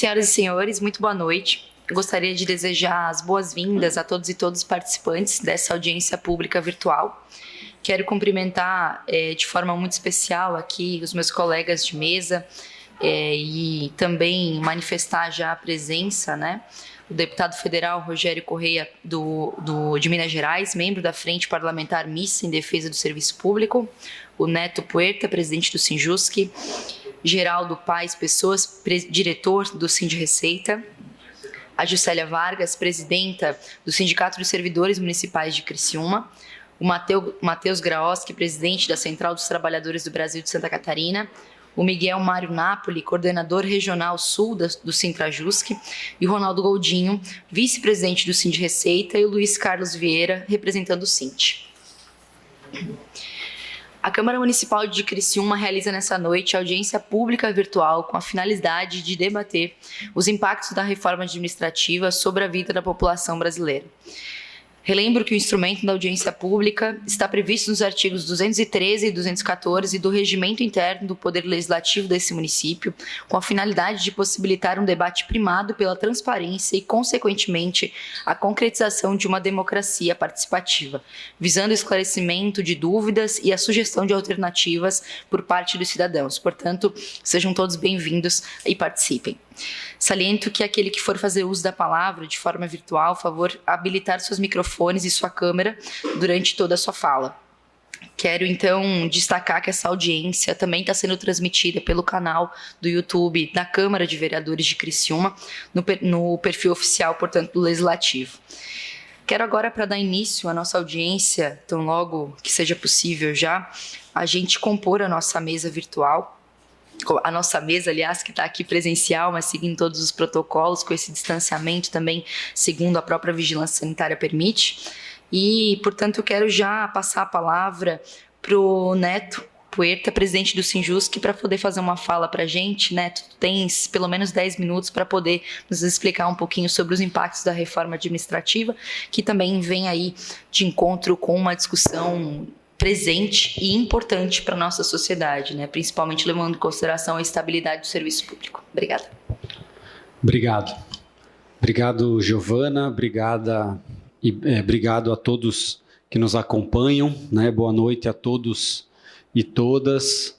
Senhoras e senhores, muito boa noite. Eu gostaria de desejar as boas-vindas a todos e todas os participantes dessa audiência pública virtual. Quero cumprimentar de forma muito especial aqui os meus colegas de mesa e também manifestar já a presença, o deputado federal Rogério Correia, de Minas Gerais, membro da Frente Parlamentar Mista em Defesa do Serviço Público, o Neto Puerta, presidente do Sinjusc, Geraldo Paes Pessoas, diretor do Sindreceita, a Juscelia Vargas, presidenta do Sindicato dos Servidores Municipais de Criciúma, o Matheus Graoski, presidente da Central dos Trabalhadores do Brasil de Santa Catarina, o Miguel Mário Napoli, coordenador regional sul do Sintrajusc, e o Ronaldo Goldinho, vice-presidente do Sindreceita, e o Luiz Carlos Vieira, representando o Sint. A Câmara Municipal de Criciúma realiza nessa noite audiência pública virtual com a finalidade de debater os impactos da reforma administrativa sobre a vida da população brasileira. Relembro que o instrumento da audiência pública está previsto nos artigos 213 e 214 do Regimento Interno do Poder Legislativo desse município, com a finalidade de possibilitar um debate primado pela transparência e, consequentemente, a concretização de uma democracia participativa, visando o esclarecimento de dúvidas e a sugestão de alternativas por parte dos cidadãos. Portanto, sejam todos bem-vindos e participem. Saliento que aquele que for fazer uso da palavra de forma virtual, favor habilitar seus microfones e sua câmera durante toda a sua fala. Quero, então, destacar que essa audiência também está sendo transmitida pelo canal do YouTube da Câmara de Vereadores de Criciúma, no perfil oficial, portanto, do Legislativo. Quero agora, para dar início à nossa audiência, tão logo que seja possível já, a gente compor a nossa mesa virtual, a nossa mesa, aliás, que está aqui presencial, mas seguindo todos os protocolos, com esse distanciamento também, segundo a própria vigilância sanitária permite. E, portanto, eu quero já passar a palavra para o Neto Puerta, presidente do Sinjusc, para poder fazer uma fala para a gente. Neto, tu tens pelo menos 10 minutos para poder nos explicar um pouquinho sobre os impactos da reforma administrativa, que também vem aí de encontro com uma discussão presente e importante para a nossa sociedade, principalmente levando em consideração a estabilidade do serviço público. Obrigada. Obrigado, Giovana. Obrigado a todos que nos acompanham. Boa noite a todos e todas.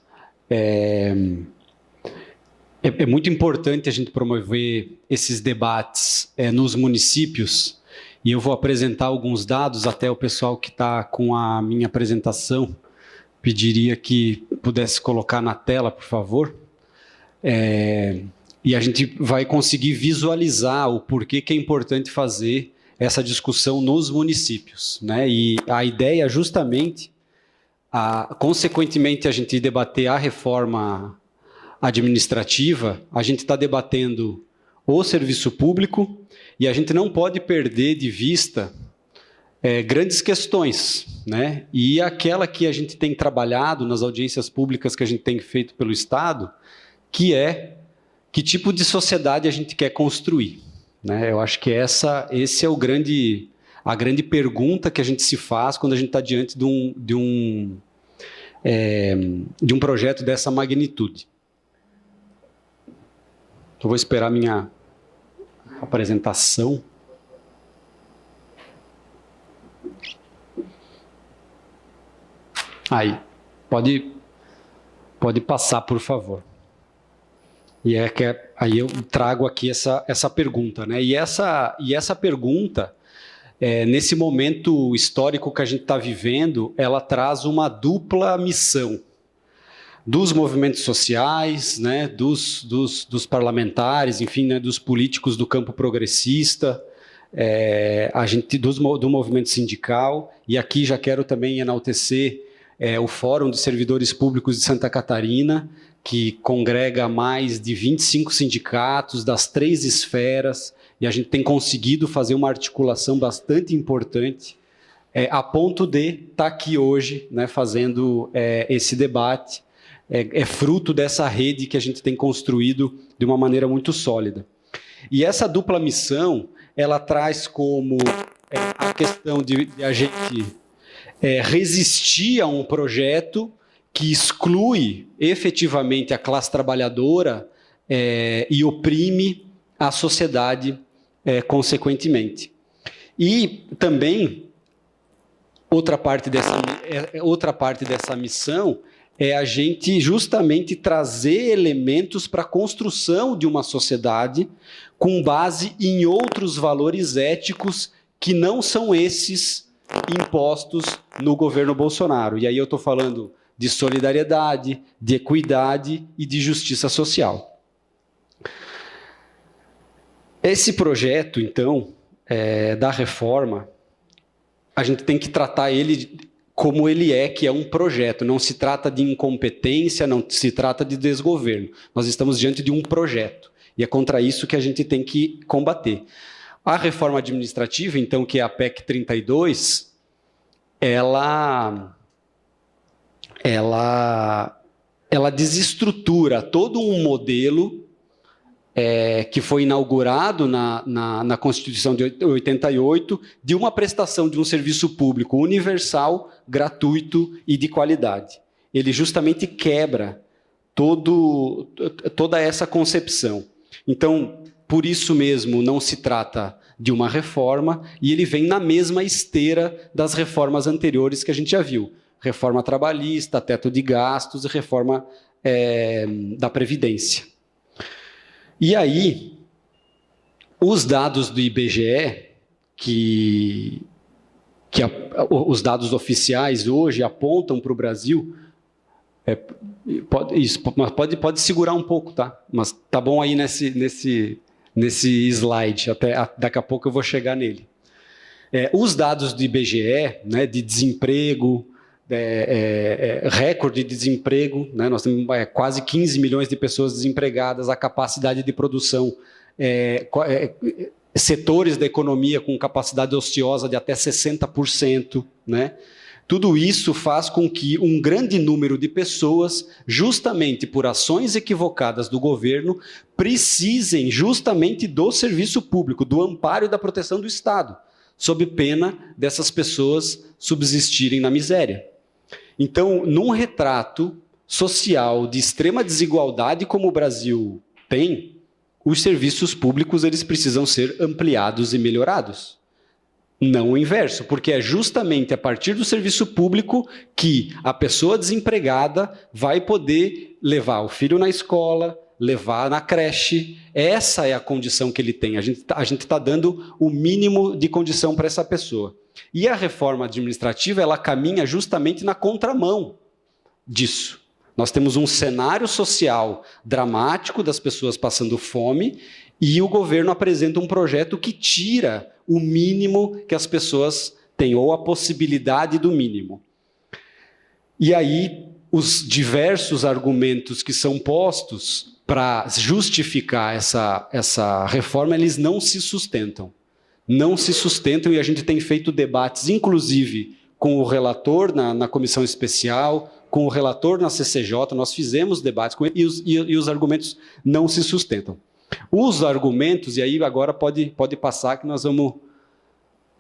É muito importante a gente promover esses debates nos municípios. E eu vou apresentar alguns dados, até o pessoal que está com a minha apresentação pediria que pudesse colocar na tela, por favor. E a gente vai conseguir visualizar o porquê que é importante fazer essa discussão nos municípios. E a ideia justamente, consequentemente, a gente debater a reforma administrativa, a gente está debatendo o serviço público, e a gente não pode perder de vista grandes questões, E aquela que a gente tem trabalhado nas audiências públicas que a gente tem feito pelo Estado, que é que tipo de sociedade a gente quer construir, Eu acho que esse é a grande pergunta que a gente se faz quando a gente está diante de um projeto dessa magnitude. Eu vou esperar minha apresentação. Aí, pode passar, por favor. E aí eu trago aqui essa pergunta, E essa pergunta, nesse momento histórico que a gente está vivendo, ela traz uma dupla missão. Dos movimentos sociais, dos parlamentares, enfim, dos políticos do campo progressista, do movimento sindical, e aqui já quero também enaltecer o Fórum de Servidores Públicos de Santa Catarina, que congrega mais de 25 sindicatos das 3 esferas, e a gente tem conseguido fazer uma articulação bastante importante, a ponto de estar aqui hoje, fazendo esse debate. É fruto dessa rede que a gente tem construído de uma maneira muito sólida. E essa dupla missão, ela traz como a questão de a gente resistir a um projeto que exclui efetivamente a classe trabalhadora e oprime a sociedade consequentemente. E também, outra parte dessa missão é a gente justamente trazer elementos para a construção de uma sociedade com base em outros valores éticos que não são esses impostos no governo Bolsonaro. E aí eu estou falando de solidariedade, de equidade e de justiça social. Esse projeto, então, da reforma, a gente tem que tratar ele como ele é, que é um projeto. Não se trata de incompetência, não se trata de desgoverno. Nós estamos diante de um projeto. E é contra isso que a gente tem que combater. A reforma administrativa, então, que é a PEC 32, ela desestrutura todo um modelo que foi inaugurado na Constituição de 88, de uma prestação de um serviço público universal, gratuito e de qualidade. Ele justamente quebra toda essa concepção. Então, por isso mesmo, não se trata de uma reforma, e ele vem na mesma esteira das reformas anteriores que a gente já viu. Reforma trabalhista, teto de gastos e reforma da Previdência. E aí, os dados do IBGE, os dados oficiais hoje apontam para o Brasil, pode segurar um pouco, tá? Mas tá bom aí nesse slide, daqui a pouco eu vou chegar nele. Os dados do IBGE, né, de desemprego, recorde de desemprego, né? Nós temos quase 15 milhões de pessoas desempregadas, a capacidade de produção, setores da economia com capacidade ociosa de até 60%, né? Tudo isso faz com que um grande número de pessoas, justamente por ações equivocadas do governo, precisem justamente do serviço público, do amparo e da proteção do Estado, sob pena dessas pessoas subsistirem na miséria. Então, num retrato social de extrema desigualdade como o Brasil tem, os serviços públicos eles precisam ser ampliados e melhorados. Não o inverso, porque é justamente a partir do serviço público que a pessoa desempregada vai poder levar o filho na escola, levar na creche. Essa é a condição que ele tem. A gente está dando o mínimo de condição para essa pessoa. E a reforma administrativa, ela caminha justamente na contramão disso. Nós temos um cenário social dramático das pessoas passando fome e o governo apresenta um projeto que tira o mínimo que as pessoas têm, ou a possibilidade do mínimo. E aí, os diversos argumentos que são postos para justificar essa reforma, eles não se sustentam. Não se sustentam, e a gente tem feito debates, inclusive com o relator na comissão especial, com o relator na CCJ, nós fizemos debates com ele, e os argumentos não se sustentam. Os argumentos, e aí agora pode passar que nós vamos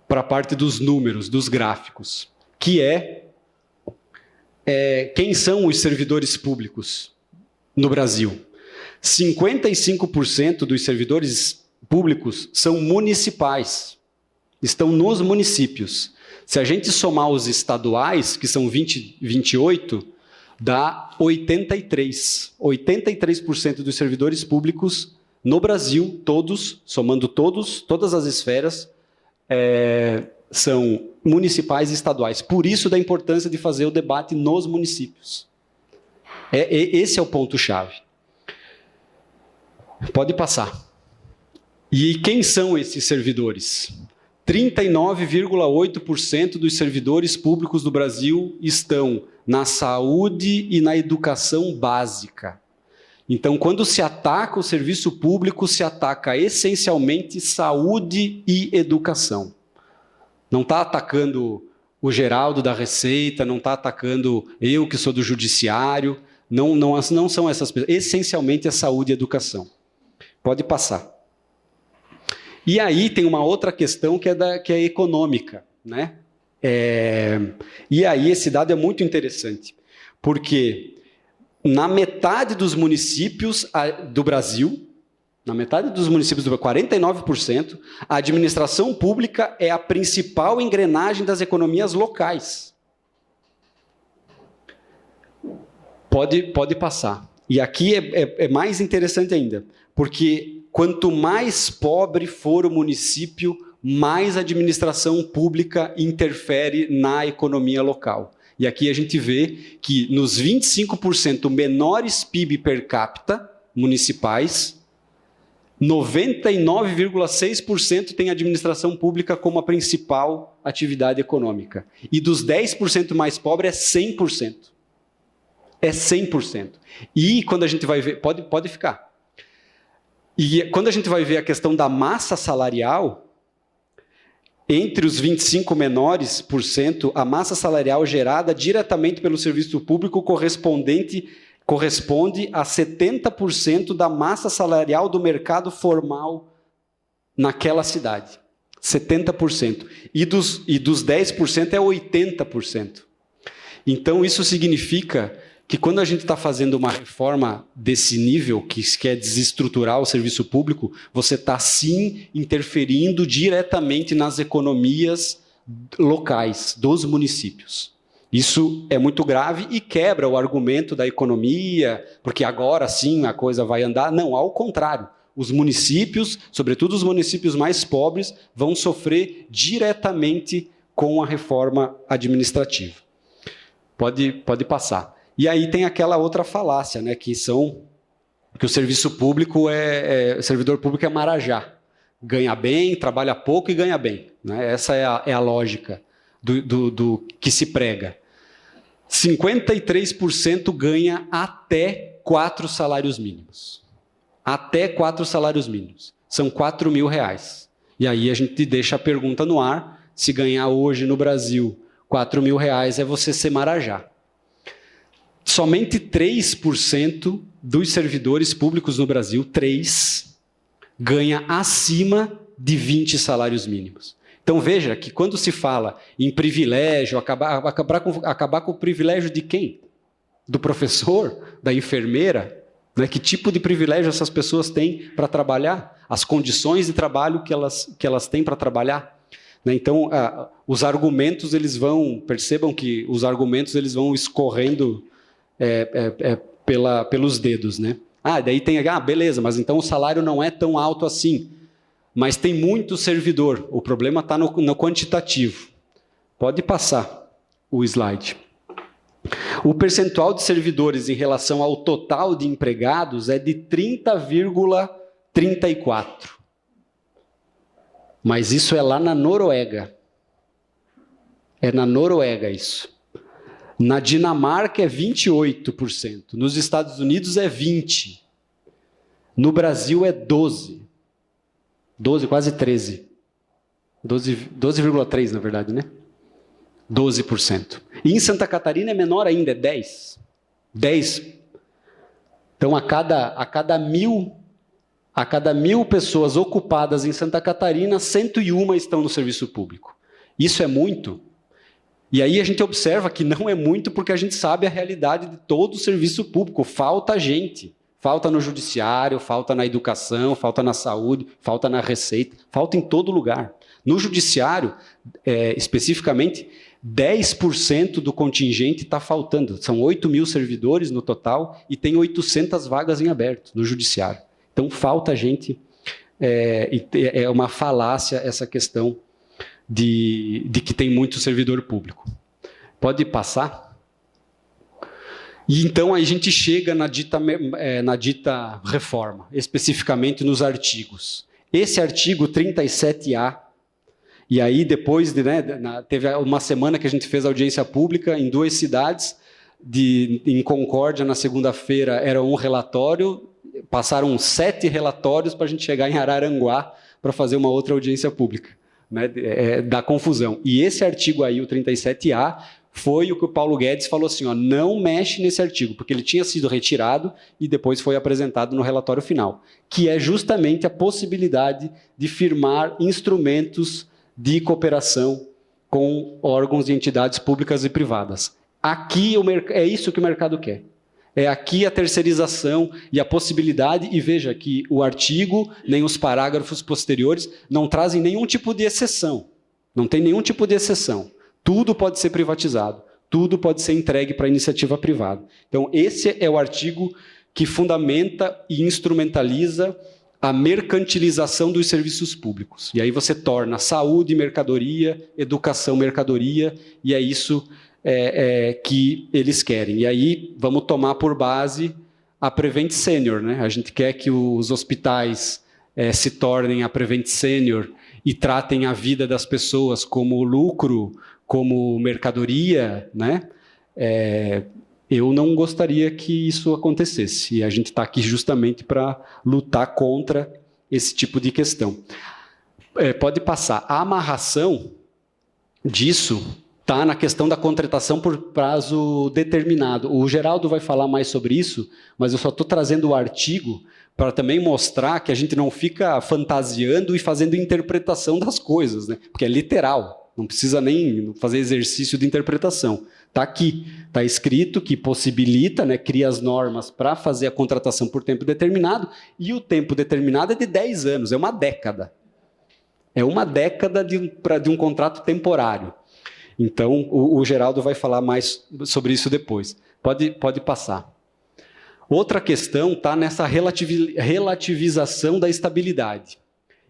para a parte dos números, dos gráficos, que quem são os servidores públicos no Brasil. 55% dos servidores públicos são municipais, estão nos municípios. Se a gente somar os estaduais, que são 28, dá 83. 83% dos servidores públicos no Brasil, todos, somando todas as esferas, são municipais e estaduais. Por isso da importância de fazer o debate nos municípios. Esse é o ponto-chave. Pode passar. E quem são esses servidores? 39,8% dos servidores públicos do Brasil estão na saúde e na educação básica. Então, quando se ataca o serviço público, se ataca essencialmente saúde e educação. Não está atacando o Geraldo da Receita, não está atacando eu que sou do Judiciário, não são essas pessoas. Essencialmente é saúde e educação. Pode passar. E aí tem uma outra questão que é econômica, né? E aí esse dado é muito interessante, porque na metade dos municípios do Brasil, Na metade dos municípios, 49%, a administração pública é a principal engrenagem das economias locais. Pode passar. E aqui é mais interessante ainda, porque quanto mais pobre for o município, mais a administração pública interfere na economia local. E aqui a gente vê que nos 25% menores PIB per capita municipais, 99,6% tem administração pública como a principal atividade econômica. E dos 10% mais pobres é 100%. É 100%. E quando a gente vai ver... Pode ficar. E quando a gente vai ver a questão da massa salarial, entre os 25 menores por cento, a massa salarial gerada diretamente pelo serviço público corresponde a 70% da massa salarial do mercado formal naquela cidade. 70%. E dos 10% é 80%. Então, isso significa que quando a gente está fazendo uma reforma desse nível, que quer desestruturar o serviço público, você está sim interferindo diretamente nas economias locais dos municípios. Isso é muito grave e quebra o argumento da economia, porque agora sim a coisa vai andar. Não, ao contrário. Os municípios, sobretudo os municípios mais pobres, vão sofrer diretamente com a reforma administrativa. Pode passar. E aí tem aquela outra falácia, né, que o serviço público servidor público é marajá. Ganha bem, trabalha pouco e ganha bem. Né? Essa é a lógica do que se prega. 53% ganha até 4 salários mínimos. Até 4 salários mínimos. São R$4.000. E aí a gente deixa a pergunta no ar, se ganhar hoje no Brasil R$4.000 é você ser marajá. Somente 3% dos servidores públicos no Brasil, 3%, ganha acima de 20 salários mínimos. Então veja que quando se fala em privilégio, acabar com o privilégio de quem? Do professor? Da enfermeira? Né? Que tipo de privilégio essas pessoas têm para trabalhar? As condições de trabalho que elas têm para trabalhar? Né? Então, os argumentos, percebam que os argumentos eles vão escorrendo pelos dedos, né? Daí tem, beleza, mas então o salário não é tão alto assim. Mas tem muito servidor, o problema está no quantitativo. Pode passar o slide. O percentual de servidores em relação ao total de empregados é de 30,34%. Mas isso é lá na Noruega. É na Noruega isso. Na Dinamarca é 28%. Nos Estados Unidos é 20%. No Brasil é 12%. 12, quase 13%. 12,3% na verdade, né? 12%. E em Santa Catarina é menor ainda, é 10%. 10%. Então, a cada mil pessoas ocupadas em Santa Catarina, 101 estão no serviço público. Isso é muito? E aí a gente observa que não é muito porque a gente sabe a realidade de todo o serviço público. Falta gente. Falta no judiciário, falta na educação, falta na saúde, falta na receita, falta em todo lugar. No judiciário, especificamente, 10% do contingente está faltando. São 8.000 servidores no total e tem 800 vagas em aberto no judiciário. Então, falta gente. É uma falácia essa questão de que tem muito servidor público. Pode passar? E então a gente chega na dita reforma, especificamente nos artigos. Esse artigo 37A, e aí depois, teve uma semana que a gente fez audiência pública em 2 cidades, em Concórdia, na segunda-feira, era um relatório, passaram 7 relatórios para a gente chegar em Araranguá para fazer uma outra audiência pública. Né, da confusão. E esse artigo aí, o 37A, foi o que o Paulo Guedes falou assim, não mexe nesse artigo, porque ele tinha sido retirado e depois foi apresentado no relatório final, que é justamente a possibilidade de firmar instrumentos de cooperação com órgãos e entidades públicas e privadas. Aqui é isso que o mercado quer. É aqui a terceirização e a possibilidade, e veja que o artigo, nem os parágrafos posteriores, não trazem nenhum tipo de exceção. Não tem nenhum tipo de exceção. Tudo pode ser privatizado, tudo pode ser entregue para a iniciativa privada. Então, esse é o artigo que fundamenta e instrumentaliza a mercantilização dos serviços públicos. E aí você torna saúde mercadoria, educação mercadoria, e é isso que eles querem. E aí vamos tomar por base a Prevent Senior, né? A gente quer que os hospitais se tornem a Prevent Senior e tratem a vida das pessoas como lucro, como mercadoria, né? Eu não gostaria que isso acontecesse. E a gente está aqui justamente para lutar contra esse tipo de questão. Pode passar. A amarração disso está na questão da contratação por prazo determinado. O Geraldo vai falar mais sobre isso, mas eu só estou trazendo o artigo para também mostrar que a gente não fica fantasiando e fazendo interpretação das coisas, né? Porque é literal, não precisa nem fazer exercício de interpretação. Está aqui, está escrito que possibilita, né, cria as normas para fazer a contratação por tempo determinado, e o tempo determinado é de 10 anos, é uma década. É uma década de um contrato temporário. Então, o Geraldo vai falar mais sobre isso depois. Pode passar. Outra questão está nessa relativização da estabilidade.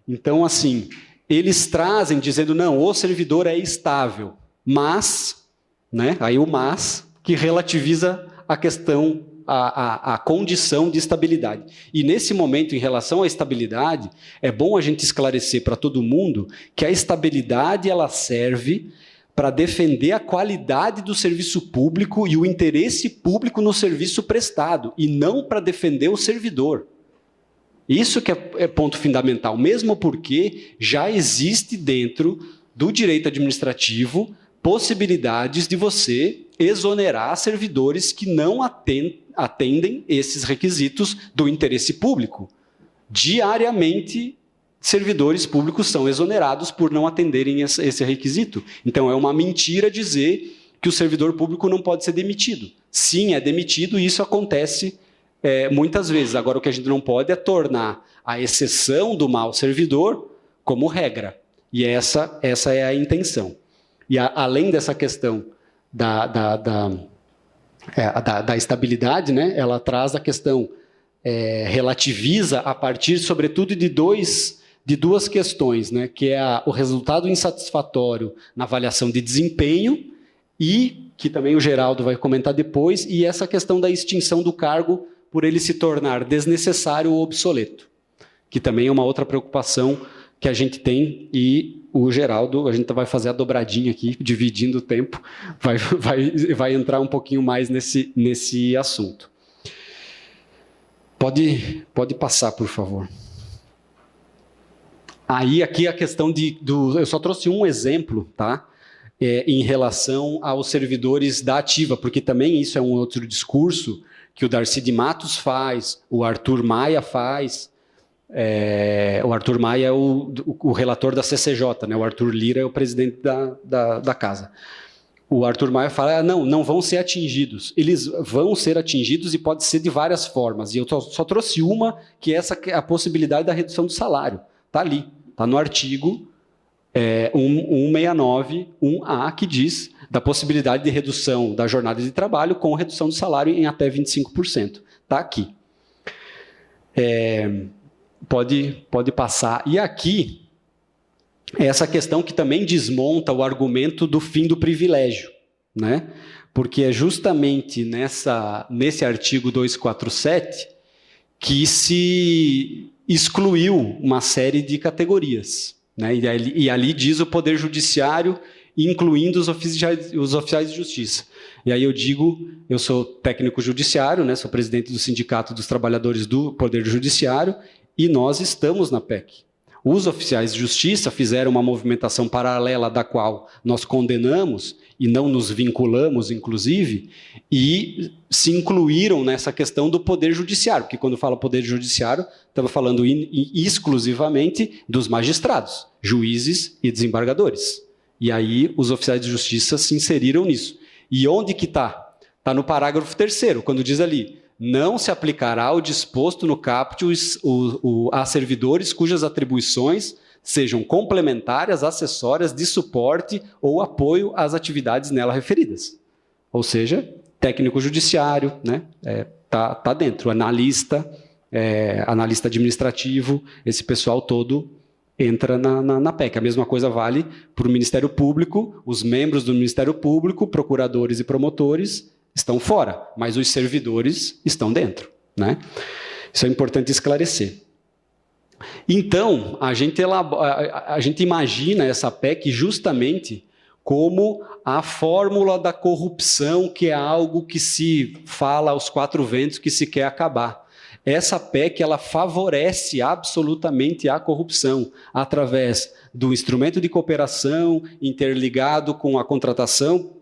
Então, assim, eles trazem dizendo, não, o servidor é estável, mas, né, aí o mas, que relativiza a questão, a condição de estabilidade. E nesse momento, em relação à estabilidade, é bom a gente esclarecer para todo mundo que a estabilidade ela serve para defender a qualidade do serviço público e o interesse público no serviço prestado, e não para defender o servidor. Isso que é ponto fundamental, mesmo porque já existe dentro do direito administrativo possibilidades de você exonerar servidores que não atendem esses requisitos do interesse público. Diariamente, servidores públicos são exonerados por não atenderem esse requisito. Então, é uma mentira dizer que o servidor público não pode ser demitido. Sim, é demitido e isso acontece muitas vezes. Agora, o que a gente não pode é tornar a exceção do mau servidor como regra. E essa é a intenção. E além dessa questão da estabilidade, né, ela traz a questão, relativiza a partir, sobretudo, de duas questões, né, que é o resultado insatisfatório na avaliação de desempenho e, que também o Geraldo vai comentar depois, e essa questão da extinção do cargo por ele se tornar desnecessário ou obsoleto, que também é uma outra preocupação que a gente tem, e o Geraldo, a gente vai fazer a dobradinha aqui, dividindo o tempo, vai entrar um pouquinho mais nesse assunto. Pode passar, por favor. Aí, aqui a questão eu só trouxe um exemplo, tá? Em relação aos servidores da ativa, porque também isso é um outro discurso que o Darcy de Matos faz, o Arthur Maia faz. O Arthur Maia é o relator da CCJ, né? O Arthur Lira é o presidente da casa. O Arthur Maia fala, não vão ser atingidos. Eles vão ser atingidos e pode ser de várias formas. E eu só trouxe uma, que é a possibilidade da redução do salário. Está ali, está no artigo 169.1a, que diz da possibilidade de redução da jornada de trabalho com redução do salário em até 25%. Está aqui. Pode passar. E aqui, essa questão que também desmonta o argumento do fim do privilégio, né? Porque é justamente nesse artigo 247 que se excluiu uma série de categorias, né? E ali diz o Poder Judiciário, incluindo os oficiais de justiça. E aí eu sou técnico judiciário, né? Sou presidente do Sindicato dos Trabalhadores do Poder Judiciário, e nós estamos na PEC. Os oficiais de justiça fizeram uma movimentação paralela da qual nós condenamos e não nos vinculamos, inclusive, e se incluíram nessa questão do Poder Judiciário, porque quando fala Poder Judiciário, estamos falando exclusivamente dos magistrados, juízes e desembargadores. E aí os oficiais de justiça se inseriram nisso. E onde que está? Está no parágrafo 3º, quando diz ali, não se aplicará o disposto no caput a servidores cujas atribuições sejam complementares, acessórias, de suporte ou apoio às atividades nela referidas. Ou seja, técnico judiciário, né? Tá dentro, analista administrativo, esse pessoal todo entra na PEC. A mesma coisa vale para o Ministério Público, os membros do Ministério Público, procuradores e promotores estão fora, mas os servidores estão dentro, né? Isso é importante esclarecer. Então, a gente imagina essa PEC justamente como a fórmula da corrupção, que é algo que se fala aos quatro ventos que se quer acabar. Essa PEC ela favorece absolutamente a corrupção através do instrumento de cooperação interligado com a contratação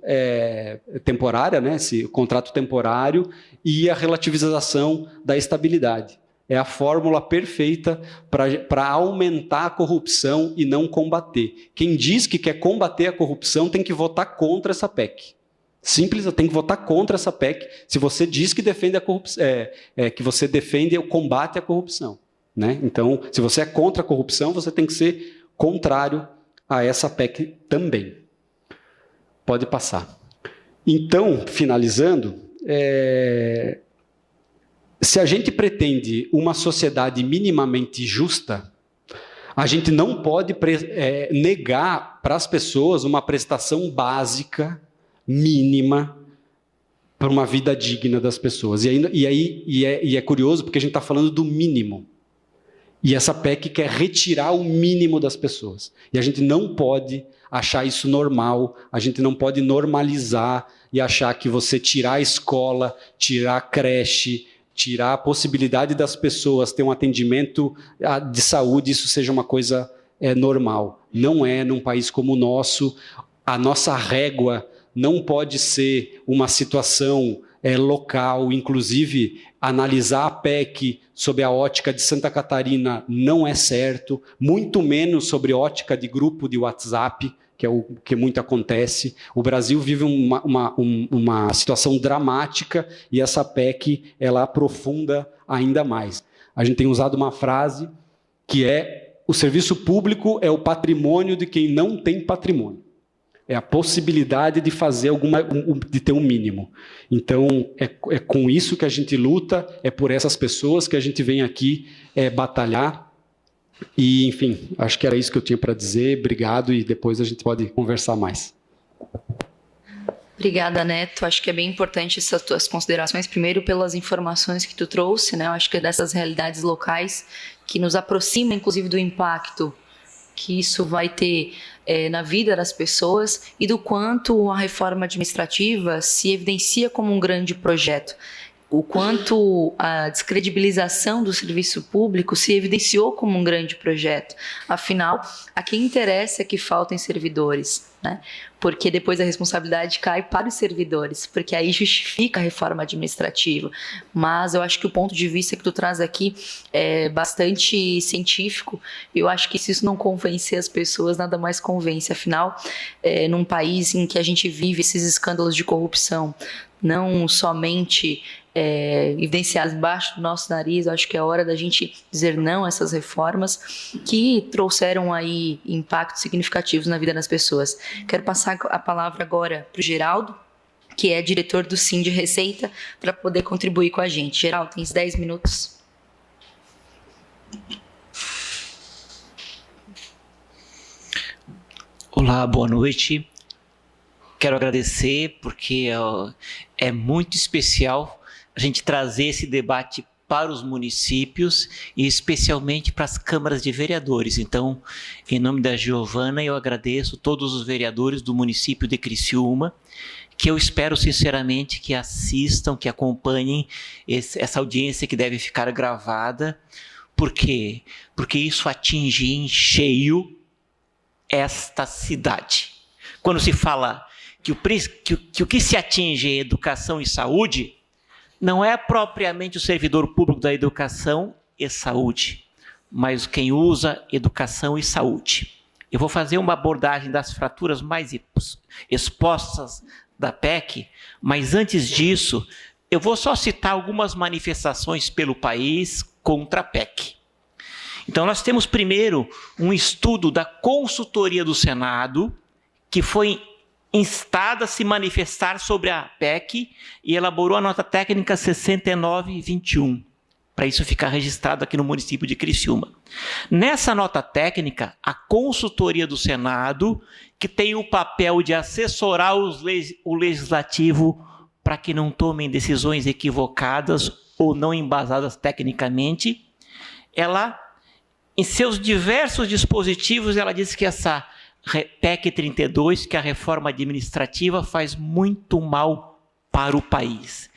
temporária, né, esse contrato temporário, e a relativização da estabilidade. É a fórmula perfeita para aumentar a corrupção e não combater. Quem diz que quer combater a corrupção tem que votar contra essa PEC. Simples, tem que votar contra essa PEC se você diz que defende a corrupção, que você defende o combate à corrupção, né? Então, se você é contra a corrupção, você tem que ser contrário a essa PEC também. Pode passar. Então, finalizando, se a gente pretende uma sociedade minimamente justa, a gente não pode negar para as pessoas uma prestação básica, mínima, para uma vida digna das pessoas. E é curioso porque a gente está falando do mínimo. E essa PEC quer retirar o mínimo das pessoas. E a gente não pode achar isso normal, a gente não pode normalizar e achar que você tirar a escola, tirar a creche, tirar a possibilidade das pessoas ter um atendimento de saúde, isso seja uma coisa normal. Não é num país como o nosso. A nossa régua não pode ser uma situação local, inclusive analisar a PEC sob a ótica de Santa Catarina não é certo, muito menos sobre ótica de grupo de WhatsApp, que é o que muito acontece. O Brasil vive uma situação dramática e essa PEC ela aprofunda ainda mais. A gente tem usado uma frase que o serviço público é o patrimônio de quem não tem patrimônio. É a possibilidade de fazer de ter um mínimo. Então, é com isso que a gente luta, é por essas pessoas que a gente vem aqui batalhar. E, enfim, acho que era isso que eu tinha para dizer. Obrigado, e depois a gente pode conversar mais. Obrigada, Neto. Acho que é bem importante essas tuas considerações, primeiro pelas informações que tu trouxe, né? Eu acho que é dessas realidades locais que nos aproxima, inclusive, do impacto que isso vai ter na vida das pessoas e do quanto a reforma administrativa se evidencia como um grande projeto. O quanto a descredibilização do serviço público se evidenciou como um grande projeto. Afinal, a quem interessa é que faltem servidores, né? Porque depois a responsabilidade cai para os servidores, porque aí justifica a reforma administrativa. Mas eu acho que o ponto de vista que tu traz aqui é bastante científico. Eu acho que se isso não convencer as pessoas, nada mais convence. Afinal, num país em que a gente vive esses escândalos de corrupção, não somente evidenciados embaixo do nosso nariz, eu acho que é hora da gente dizer não a essas reformas que trouxeram aí impactos significativos na vida das pessoas. Quero passar a palavra agora para o Geraldo, que é diretor do Sim de Receita, para poder contribuir com a gente. Geraldo, tens 10 minutos. Olá, boa noite. Quero agradecer porque é muito especial a gente trazer esse debate para os municípios e especialmente para as câmaras de vereadores. Então, em nome da Giovana, eu agradeço todos os vereadores do município de Criciúma, que eu espero sinceramente que assistam, que acompanhem essa audiência que deve ficar gravada. Por quê? Porque isso atinge em cheio esta cidade. Quando se fala que o que se atinge é educação e saúde, não é propriamente o servidor público da educação e saúde, mas quem usa educação e saúde. Eu vou fazer uma abordagem das fraturas mais expostas da PEC, mas antes disso, eu vou só citar algumas manifestações pelo país contra a PEC. Então, nós temos primeiro um estudo da consultoria do Senado, que foi instada a se manifestar sobre a PEC e elaborou a nota técnica 6921, para isso ficar registrado aqui no município de Criciúma. Nessa nota técnica, a consultoria do Senado, que tem o papel de assessorar o legislativo para que não tomem decisões equivocadas ou não embasadas tecnicamente, ela, em seus diversos dispositivos, ela diz que essa PEC 32, que é a reforma administrativa, faz muito mal para o país.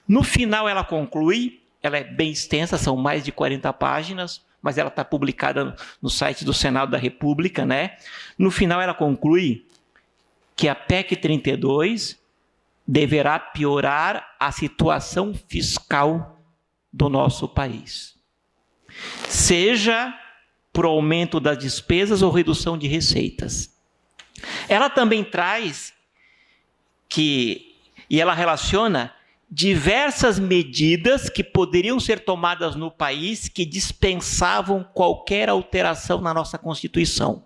No final, ela conclui, ela é bem extensa, são mais de 40 páginas, mas ela está publicada no site do Senado da República, né? No final, ela conclui que a PEC 32 deverá piorar a situação fiscal do nosso país, seja por aumento das despesas ou redução de receitas. Ela também traz e ela relaciona diversas medidas que poderiam ser tomadas no país que dispensavam qualquer alteração na nossa Constituição.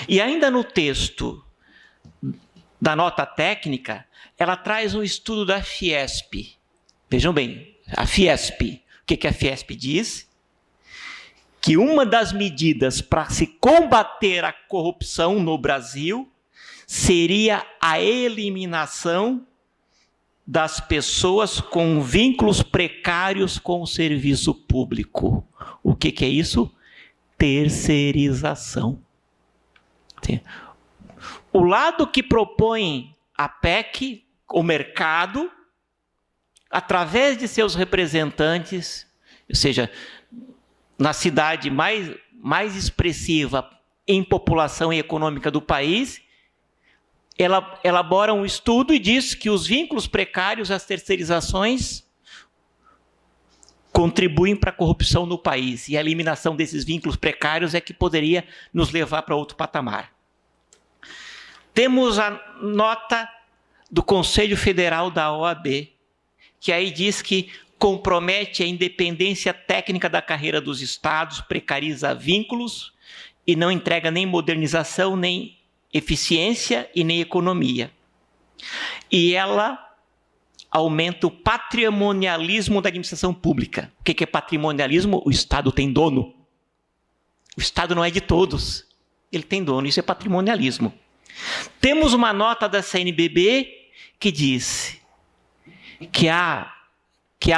E ainda no texto da nota técnica, ela traz um estudo da Fiesp. Vejam bem, a Fiesp. O que a Fiesp diz? Que uma das medidas para se combater a corrupção no Brasil seria a eliminação das pessoas com vínculos precários com o serviço público. O que é isso? Terceirização. O lado que propõe a PEC, o mercado, através de seus representantes, ou seja, na cidade mais expressiva em população e econômica do país, ela elabora um estudo e diz que os vínculos precários, as terceirizações, contribuem para a corrupção no país. E a eliminação desses vínculos precários é que poderia nos levar para outro patamar. Temos a nota do Conselho Federal da OAB, que aí diz que compromete a independência técnica da carreira dos estados, precariza vínculos e não entrega nem modernização, nem eficiência e nem economia. E ela aumenta o patrimonialismo da administração pública. O que é patrimonialismo? O Estado tem dono. O Estado não é de todos. Ele tem dono, isso é patrimonialismo. Temos uma nota da CNBB que diz que a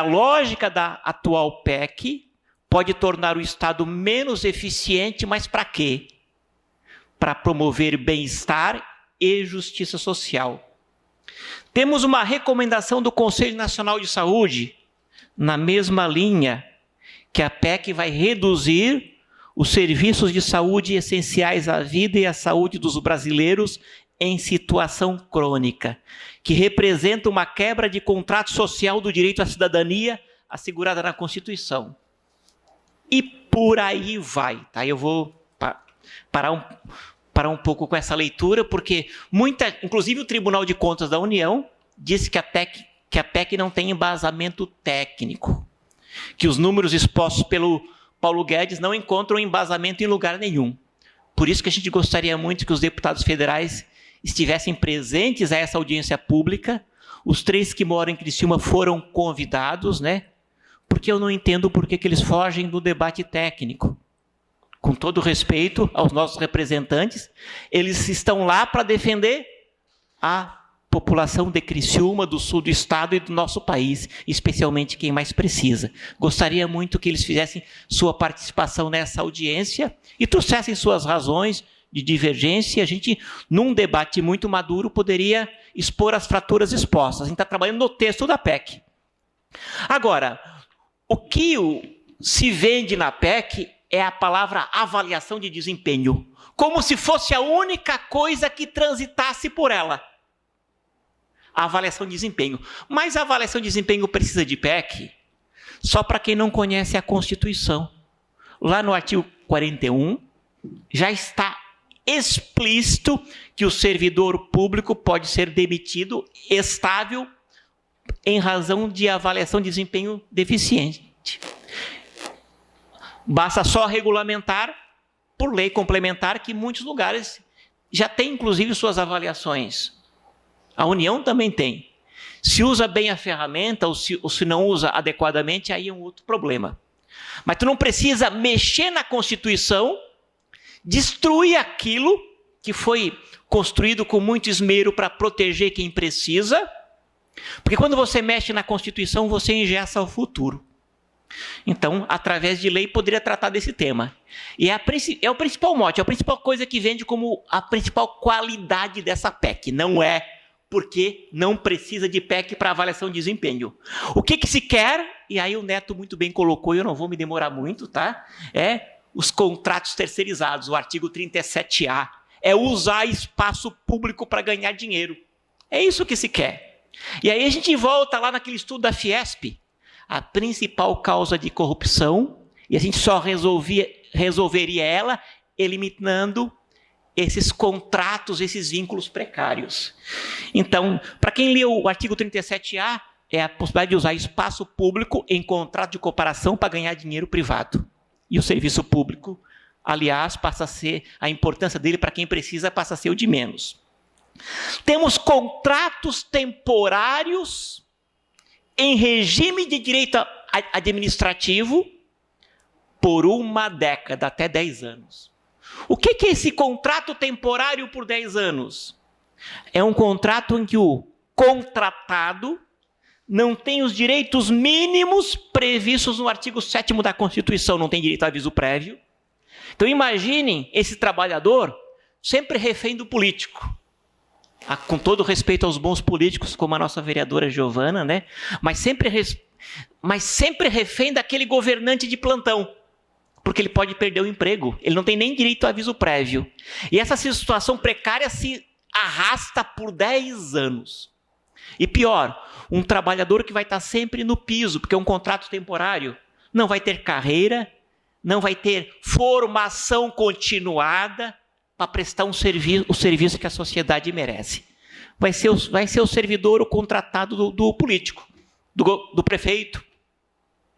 lógica da atual PEC pode tornar o Estado menos eficiente, mas para quê? Para promover bem-estar e justiça social. Temos uma recomendação do Conselho Nacional de Saúde, na mesma linha, que a PEC vai reduzir os serviços de saúde essenciais à vida e à saúde dos brasileiros em situação crônica, que representa uma quebra de contrato social do direito à cidadania assegurada na Constituição. E por aí vai. Tá? Eu vou parar um pouco com essa leitura, porque inclusive o Tribunal de Contas da União disse que a PEC não tem embasamento técnico, que os números expostos pelo Paulo Guedes não encontram embasamento em lugar nenhum. Por isso que a gente gostaria muito que os deputados federais estivessem presentes a essa audiência pública. Os 3 que moram em Criciúma foram convidados, né? Porque eu não entendo por que eles fogem do debate técnico. Com todo respeito aos nossos representantes, eles estão lá para defender a população de Criciúma, do sul do estado e do nosso país, especialmente quem mais precisa. Gostaria muito que eles fizessem sua participação nessa audiência e trouxessem suas razões de divergência. A gente, num debate muito maduro, poderia expor as fraturas expostas. A gente está trabalhando no texto da PEC. Agora, o que se vende na PEC é a palavra avaliação de desempenho, como se fosse a única coisa que transitasse por ela. A avaliação de desempenho. Mas a avaliação de desempenho precisa de PEC só para quem não conhece a Constituição. Lá no artigo 41, já está explícito que o servidor público pode ser demitido estável em razão de avaliação de desempenho deficiente. Basta só regulamentar, por lei complementar, que muitos lugares já têm, inclusive, suas avaliações. A União também tem. Se usa bem a ferramenta ou se não usa adequadamente, aí é um outro problema. Mas tu não precisa mexer na Constituição, destruir aquilo que foi construído com muito esmero para proteger quem precisa, porque quando você mexe na Constituição, você engessa o futuro. Então, através de lei, poderia tratar desse tema. E é o principal mote, é a principal coisa que vende como a principal qualidade dessa PEC. Não é porque não precisa de PEC para avaliação de desempenho. O que se quer, e aí o Neto muito bem colocou, e eu não vou me demorar muito, tá? É os contratos terceirizados, o artigo 37A. É usar espaço público para ganhar dinheiro. É isso que se quer. E aí a gente volta lá naquele estudo da Fiesp, a principal causa de corrupção, e a gente só resolveria ela eliminando esses contratos, esses vínculos precários. Então, para quem leu o artigo 37A, é a possibilidade de usar espaço público em contrato de cooperação para ganhar dinheiro privado. E o serviço público, aliás, passa a ser, a importância dele para quem precisa passa a ser o de menos. Temos contratos temporários em regime de direito administrativo por uma década, até 10 anos. O que é esse contrato temporário por 10 anos? É um contrato em que o contratado não tem os direitos mínimos previstos no artigo 7º da Constituição, não tem direito a aviso prévio. Então imaginem esse trabalhador sempre refém do político. Com todo respeito aos bons políticos, como a nossa vereadora Giovana, né? Mas sempre refém daquele governante de plantão, porque ele pode perder o emprego, ele não tem nem direito a aviso prévio. E essa situação precária se arrasta por 10 anos. E pior, um trabalhador que vai estar sempre no piso, porque é um contrato temporário, não vai ter carreira, não vai ter formação continuada para prestar o serviço que a sociedade merece. Vai ser o servidor, o contratado do político, do prefeito.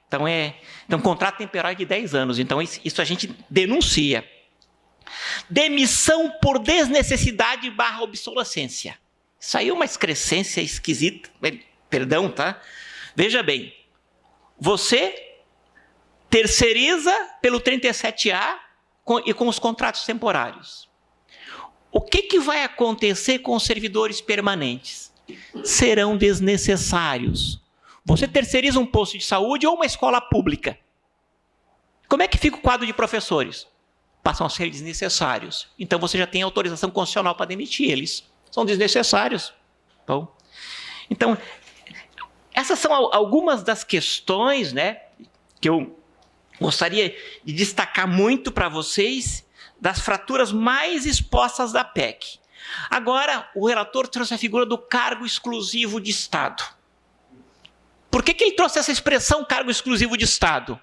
Então, contrato temporário de 10 anos. Então, isso a gente denuncia. Demissão por desnecessidade / obsolescência. Isso aí é uma excrescência esquisita. Perdão, tá? Veja bem. Você terceiriza pelo 37A e com os contratos temporários. O que vai acontecer com os servidores permanentes? Serão desnecessários. Você terceiriza um posto de saúde ou uma escola pública. Como é que fica o quadro de professores? Passam a ser desnecessários. Então você já tem autorização constitucional para demitir eles. São desnecessários. Então, essas são algumas das questões, né, que eu gostaria de destacar muito para vocês, das fraturas mais expostas da PEC. Agora, o relator trouxe a figura do cargo exclusivo de Estado. Por que ele trouxe essa expressão cargo exclusivo de Estado?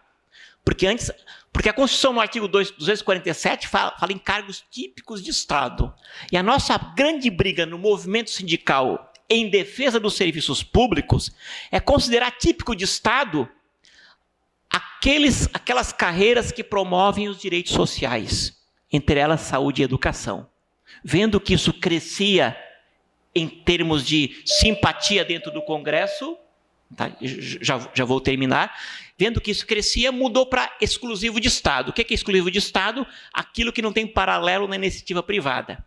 Porque a Constituição, no artigo 247, fala em cargos típicos de Estado. E a nossa grande briga no movimento sindical em defesa dos serviços públicos é considerar típico de Estado aquelas carreiras que promovem os direitos sociais, entre elas saúde e educação. Vendo que isso crescia em termos de simpatia dentro do Congresso, tá? Já vou terminar. Vendo que isso crescia, mudou para exclusivo de Estado. O que é exclusivo de Estado? Aquilo que não tem paralelo na iniciativa privada.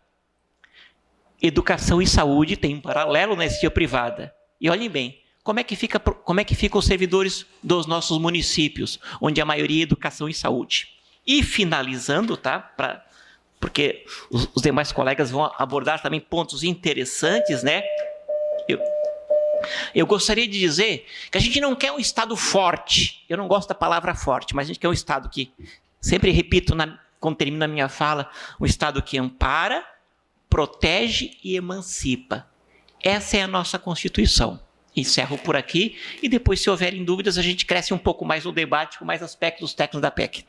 Educação e saúde tem um paralelo na iniciativa privada. E olhem bem, como é que ficam os servidores dos nossos municípios, onde a maioria é educação e saúde? E finalizando, tá? Porque os demais colegas vão abordar também pontos interessantes, né? Eu gostaria de dizer que a gente não quer um Estado forte. Eu não gosto da palavra forte, mas a gente quer um Estado que, sempre repito quando termino a minha fala, um Estado que ampara, protege e emancipa. Essa é a nossa Constituição. Encerro por aqui e depois, se houverem dúvidas, a gente cresce um pouco mais no debate com mais aspectos técnicos da PEC.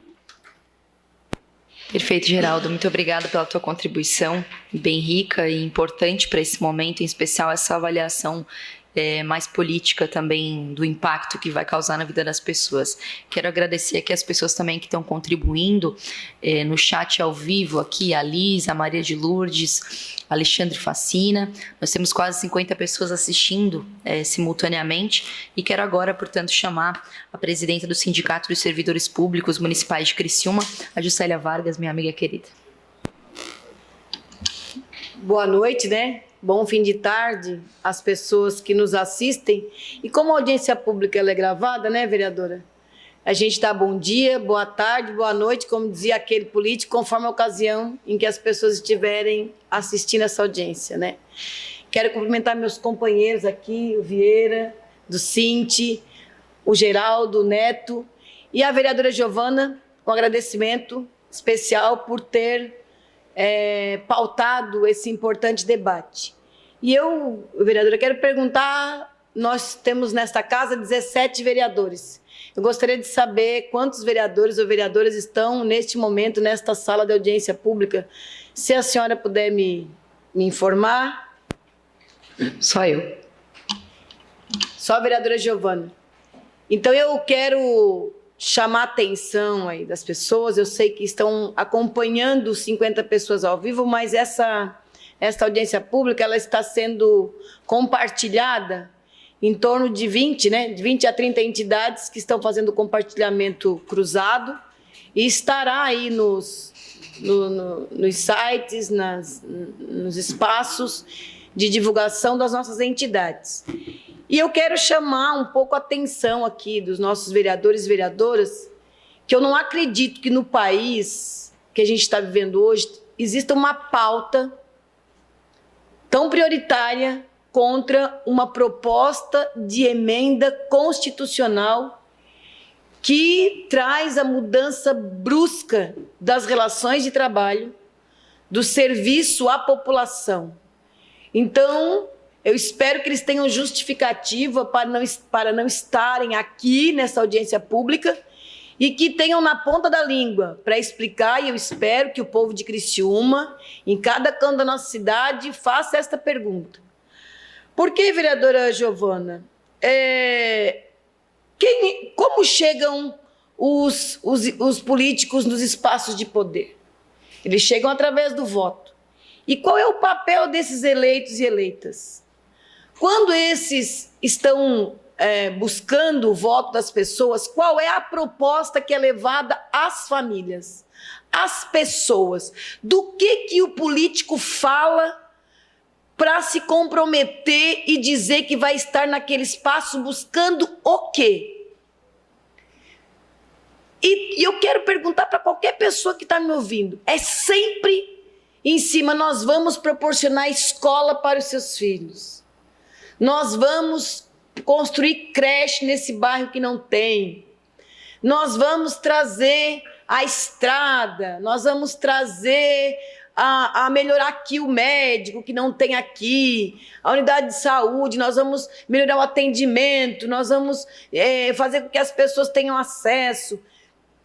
Perfeito, Geraldo. Muito obrigada pela tua contribuição, bem rica e importante para esse momento, em especial essa avaliação mais política também do impacto que vai causar na vida das pessoas. Quero agradecer aqui as pessoas também que estão contribuindo no chat ao vivo aqui, a Liz, a Maria de Lourdes, Alexandre Facina. Nós temos quase 50 pessoas assistindo simultaneamente e quero agora, portanto, chamar a presidenta do Sindicato dos Servidores Públicos Municipais de Criciúma, a Juscelia Vargas, minha amiga querida. Boa noite, né? Bom fim de tarde às pessoas que nos assistem. E como a audiência pública ela é gravada, né, vereadora? A gente dá bom dia, boa tarde, boa noite, como dizia aquele político, conforme a ocasião em que as pessoas estiverem assistindo essa audiência, né? Quero cumprimentar meus companheiros aqui, o Vieira, do Cinti, o Geraldo, o Neto e a vereadora Giovana, com agradecimento especial por ter pautado esse importante debate. E eu, vereadora, quero perguntar, nós temos nesta casa 17 vereadores. Eu gostaria de saber quantos vereadores ou vereadoras estão neste momento nesta sala de audiência pública. Se a senhora puder me informar. Só eu. Só a vereadora Giovana. Então eu quero chamar a atenção aí das pessoas. Eu sei que estão acompanhando 50 pessoas ao vivo, mas esta audiência pública ela está sendo compartilhada em torno de 20, né, de 20 a 30 entidades que estão fazendo compartilhamento cruzado e estará aí nos sites, nos espaços de divulgação das nossas entidades. E eu quero chamar um pouco a atenção aqui dos nossos vereadores e vereadoras, que eu não acredito que no país que a gente está vivendo hoje exista uma pauta tão prioritária contra uma proposta de emenda constitucional que traz a mudança brusca das relações de trabalho, do serviço à população. Então, eu espero que eles tenham justificativa para não estarem aqui nessa audiência pública e que tenham na ponta da língua para explicar, e eu espero que o povo de Criciúma, em cada canto da nossa cidade, faça esta pergunta. Por que, vereadora Giovana, como chegam os políticos nos espaços de poder? Eles chegam através do voto. E qual é o papel desses eleitos e eleitas? Quando esses estão buscando o voto das pessoas, qual é a proposta que é levada às famílias, às pessoas? Do que o político fala para se comprometer e dizer que vai estar naquele espaço buscando o quê? E eu quero perguntar para qualquer pessoa que está me ouvindo, é sempre em cima, nós vamos proporcionar escola para os seus filhos. Nós vamos construir creche nesse bairro que não tem. Nós vamos trazer a estrada, nós vamos trazer a melhorar aqui o médico que não tem aqui, a unidade de saúde, nós vamos melhorar o atendimento, nós vamos fazer com que as pessoas tenham acesso.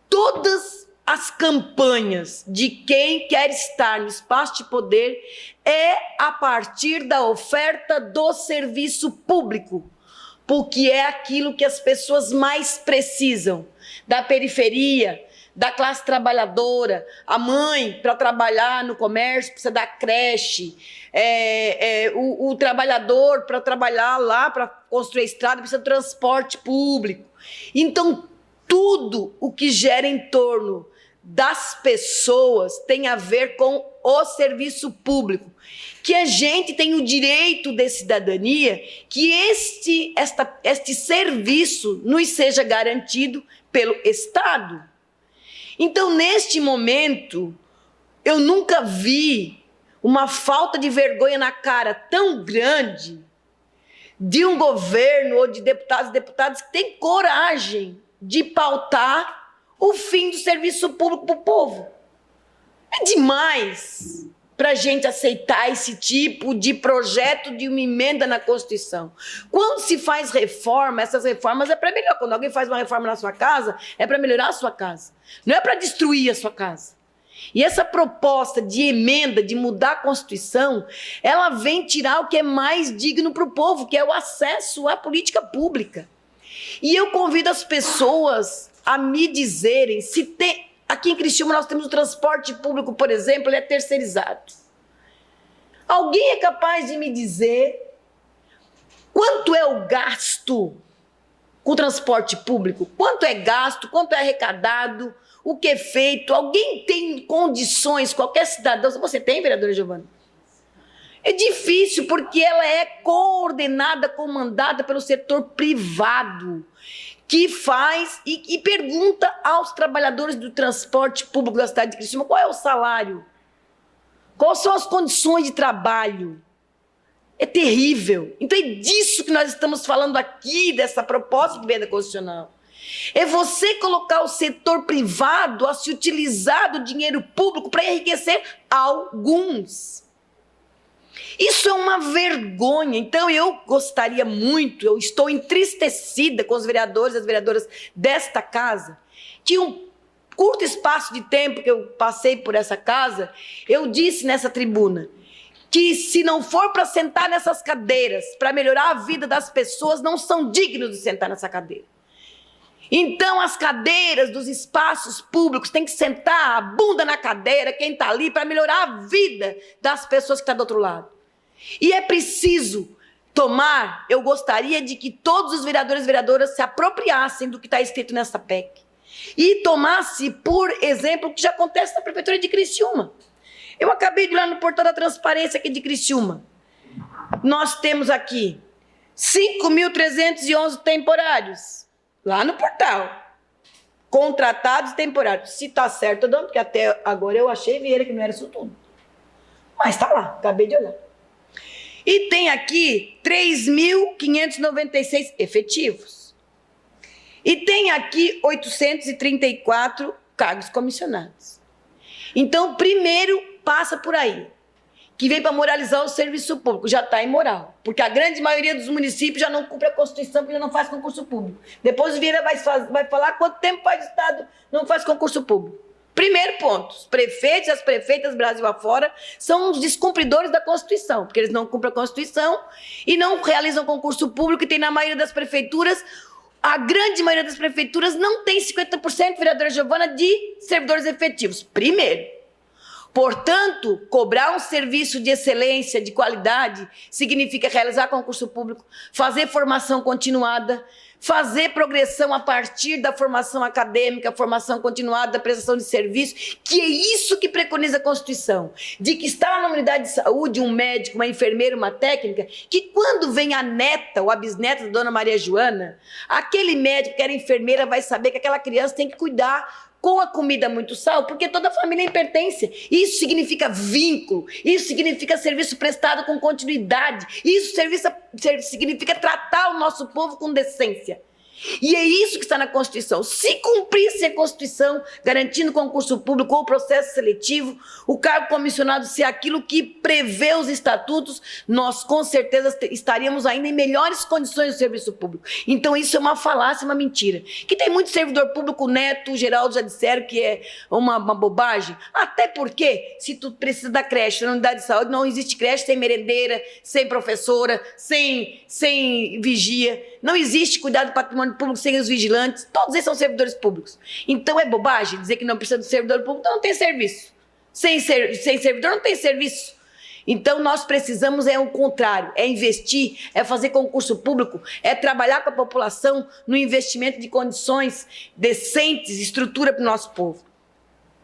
Todas as campanhas de quem quer estar no espaço de poder é a partir da oferta do serviço público, porque é aquilo que as pessoas mais precisam, da periferia, da classe trabalhadora. A mãe, para trabalhar no comércio, precisa da creche, o trabalhador, para trabalhar lá, para construir a estrada, precisa do transporte público. Então, tudo o que gera em torno das pessoas tem a ver com o serviço público, que a gente tem o direito de cidadania, que este serviço nos seja garantido pelo Estado. Então, neste momento, eu nunca vi uma falta de vergonha na cara tão grande de um governo ou de deputados e deputadas que têm coragem de pautar o fim do serviço público para o povo. É demais para a gente aceitar esse tipo de projeto de uma emenda na Constituição. Quando se faz reforma, essas reformas é para melhorar. Quando alguém faz uma reforma na sua casa, é para melhorar a sua casa. Não é para destruir a sua casa. E essa proposta de emenda, de mudar a Constituição, ela vem tirar o que é mais digno para o povo, que é o acesso à política pública. E eu convido as pessoas a me dizerem se tem... Aqui em Criciúma nós temos o transporte público, por exemplo, ele é terceirizado. Alguém é capaz de me dizer quanto é o gasto com o transporte público? Quanto é gasto? Quanto é arrecadado? O que é feito? Alguém tem condições, qualquer cidadão... Você tem, vereadora Giovana? É difícil porque ela é coordenada, comandada pelo setor privado, que faz e pergunta aos trabalhadores do transporte público da cidade de Criciúma qual é o salário, quais são as condições de trabalho. É terrível. Então é disso que nós estamos falando aqui, dessa proposta que vem da Constitucional. É você colocar o setor privado a se utilizar do dinheiro público para enriquecer alguns. Isso é uma vergonha. Então eu gostaria muito, eu estou entristecida com os vereadores e as vereadoras desta casa, que um curto espaço de tempo que eu passei por essa casa, eu disse nessa tribuna que se não for para sentar nessas cadeiras, para melhorar a vida das pessoas, não são dignos de sentar nessa cadeira. Então as cadeiras dos espaços públicos têm que sentar a bunda na cadeira, quem está ali, para melhorar a vida das pessoas que estão do outro lado. E é preciso tomar, eu gostaria de que todos os vereadores e vereadoras se apropriassem do que está escrito nessa PEC. E tomasse, por exemplo, o que já acontece na Prefeitura de Criciúma. Eu acabei de ir lá no portal da transparência aqui de Criciúma. Nós temos aqui 5.311 temporários, lá no portal. Contratados temporários. Se está certo ou não, porque até agora eu achei, Vieira, que não era isso tudo. Mas está lá, acabei de olhar. E tem aqui 3.596 efetivos. E tem aqui 834 cargos comissionados. Então, primeiro, passa por aí, que vem para moralizar o serviço público. Já está imoral, porque a grande maioria dos municípios já não cumpre a Constituição, porque já não faz concurso público. Depois o Vieira vai falar quanto tempo faz o Estado não faz concurso público. Primeiro ponto, os prefeitos e as prefeitas Brasil afora são os descumpridores da Constituição, porque eles não cumprem a Constituição e não realizam concurso público, e tem na maioria das prefeituras, a grande maioria das prefeituras não tem 50%, vereadora Giovana, de servidores efetivos. Primeiro. Portanto, cobrar um serviço de excelência, de qualidade, significa realizar concurso público, fazer formação continuada, fazer progressão a partir da formação acadêmica, formação continuada, da prestação de serviço, que é isso que preconiza a Constituição, de que está lá na unidade de saúde um médico, uma enfermeira, uma técnica, que quando vem a neta ou a bisneta da dona Maria Joana, aquele médico que era enfermeira vai saber que aquela criança tem que cuidar com a comida muito sal, porque toda a família é pertence. Isso significa vínculo, isso significa serviço prestado com continuidade, isso significa tratar o nosso povo com decência. E é isso que está na Constituição. Se cumprisse a Constituição, garantindo concurso público ou processo seletivo, o cargo comissionado ser aquilo que prevê os estatutos, nós com certeza estaríamos ainda em melhores condições do serviço público. Então isso é uma falácia, uma mentira. Que tem muito servidor público, o Neto, o Geraldo já disseram que é uma bobagem. Até porque, se tu precisa da creche, na unidade de saúde, não existe creche sem merendeira, sem professora, sem vigia. Não existe cuidado do patrimônio público sem os vigilantes. Todos eles são servidores públicos. Então é bobagem dizer que não precisa de servidor público, então não tem serviço. Sem servidor não tem serviço. Então nós precisamos o contrário, é investir, é fazer concurso público, é trabalhar com a população no investimento de condições decentes, estrutura para o nosso povo.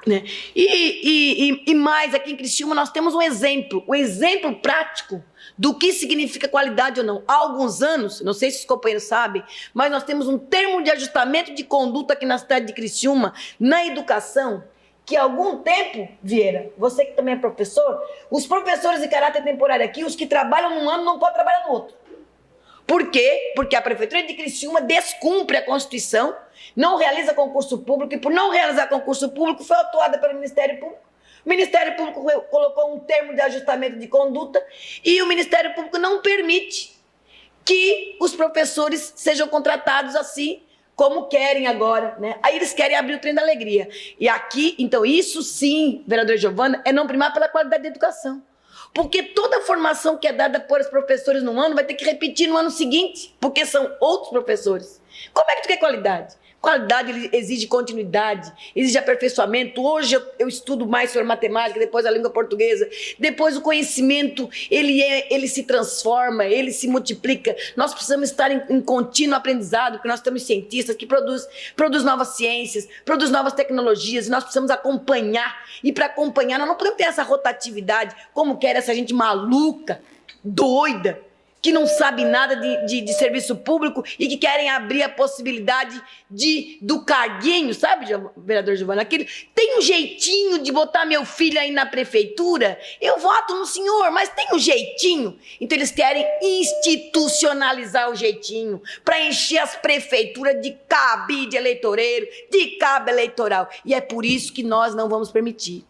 Né? E mais, aqui em Criciúma nós temos um exemplo prático do que significa qualidade ou não. Há alguns anos, não sei se os companheiros sabem, mas nós temos um termo de ajustamento de conduta aqui na cidade de Criciúma, na educação, que há algum tempo, Vieira, você que também é professor, os professores de caráter temporário aqui, os que trabalham num ano não podem trabalhar no outro. Por quê? Porque a Prefeitura de Criciúma descumpre a Constituição, não realiza concurso público, e por não realizar concurso público foi autuada pelo Ministério Público. O Ministério Público colocou um termo de ajustamento de conduta e o Ministério Público não permite que os professores sejam contratados assim como querem agora, né? Aí eles querem abrir o trem da alegria. E aqui, então, isso sim, vereadora Giovana, é não primar pela qualidade da educação. Porque toda a formação que é dada por os professores no ano vai ter que repetir no ano seguinte, porque são outros professores. Como é que tu quer qualidade? Qualidade exige continuidade, exige aperfeiçoamento. Hoje eu estudo mais sobre matemática, depois a língua portuguesa, depois o conhecimento, ele se transforma, ele se multiplica. Nós precisamos estar em contínuo aprendizado, porque nós temos cientistas que produz novas ciências, produz novas tecnologias, e nós precisamos acompanhar. E para acompanhar, nós não podemos ter essa rotatividade, como quer essa gente maluca, doida, que não sabe nada de serviço público e que querem abrir a possibilidade do carguinho, sabe, vereador Giovana? Aquele, tem um jeitinho de botar meu filho aí na prefeitura? Eu voto no senhor, mas tem um jeitinho. Então eles querem institucionalizar o jeitinho para encher as prefeituras de cabide eleitoreiro, de cabo eleitoral. E é por isso que nós não vamos permitir.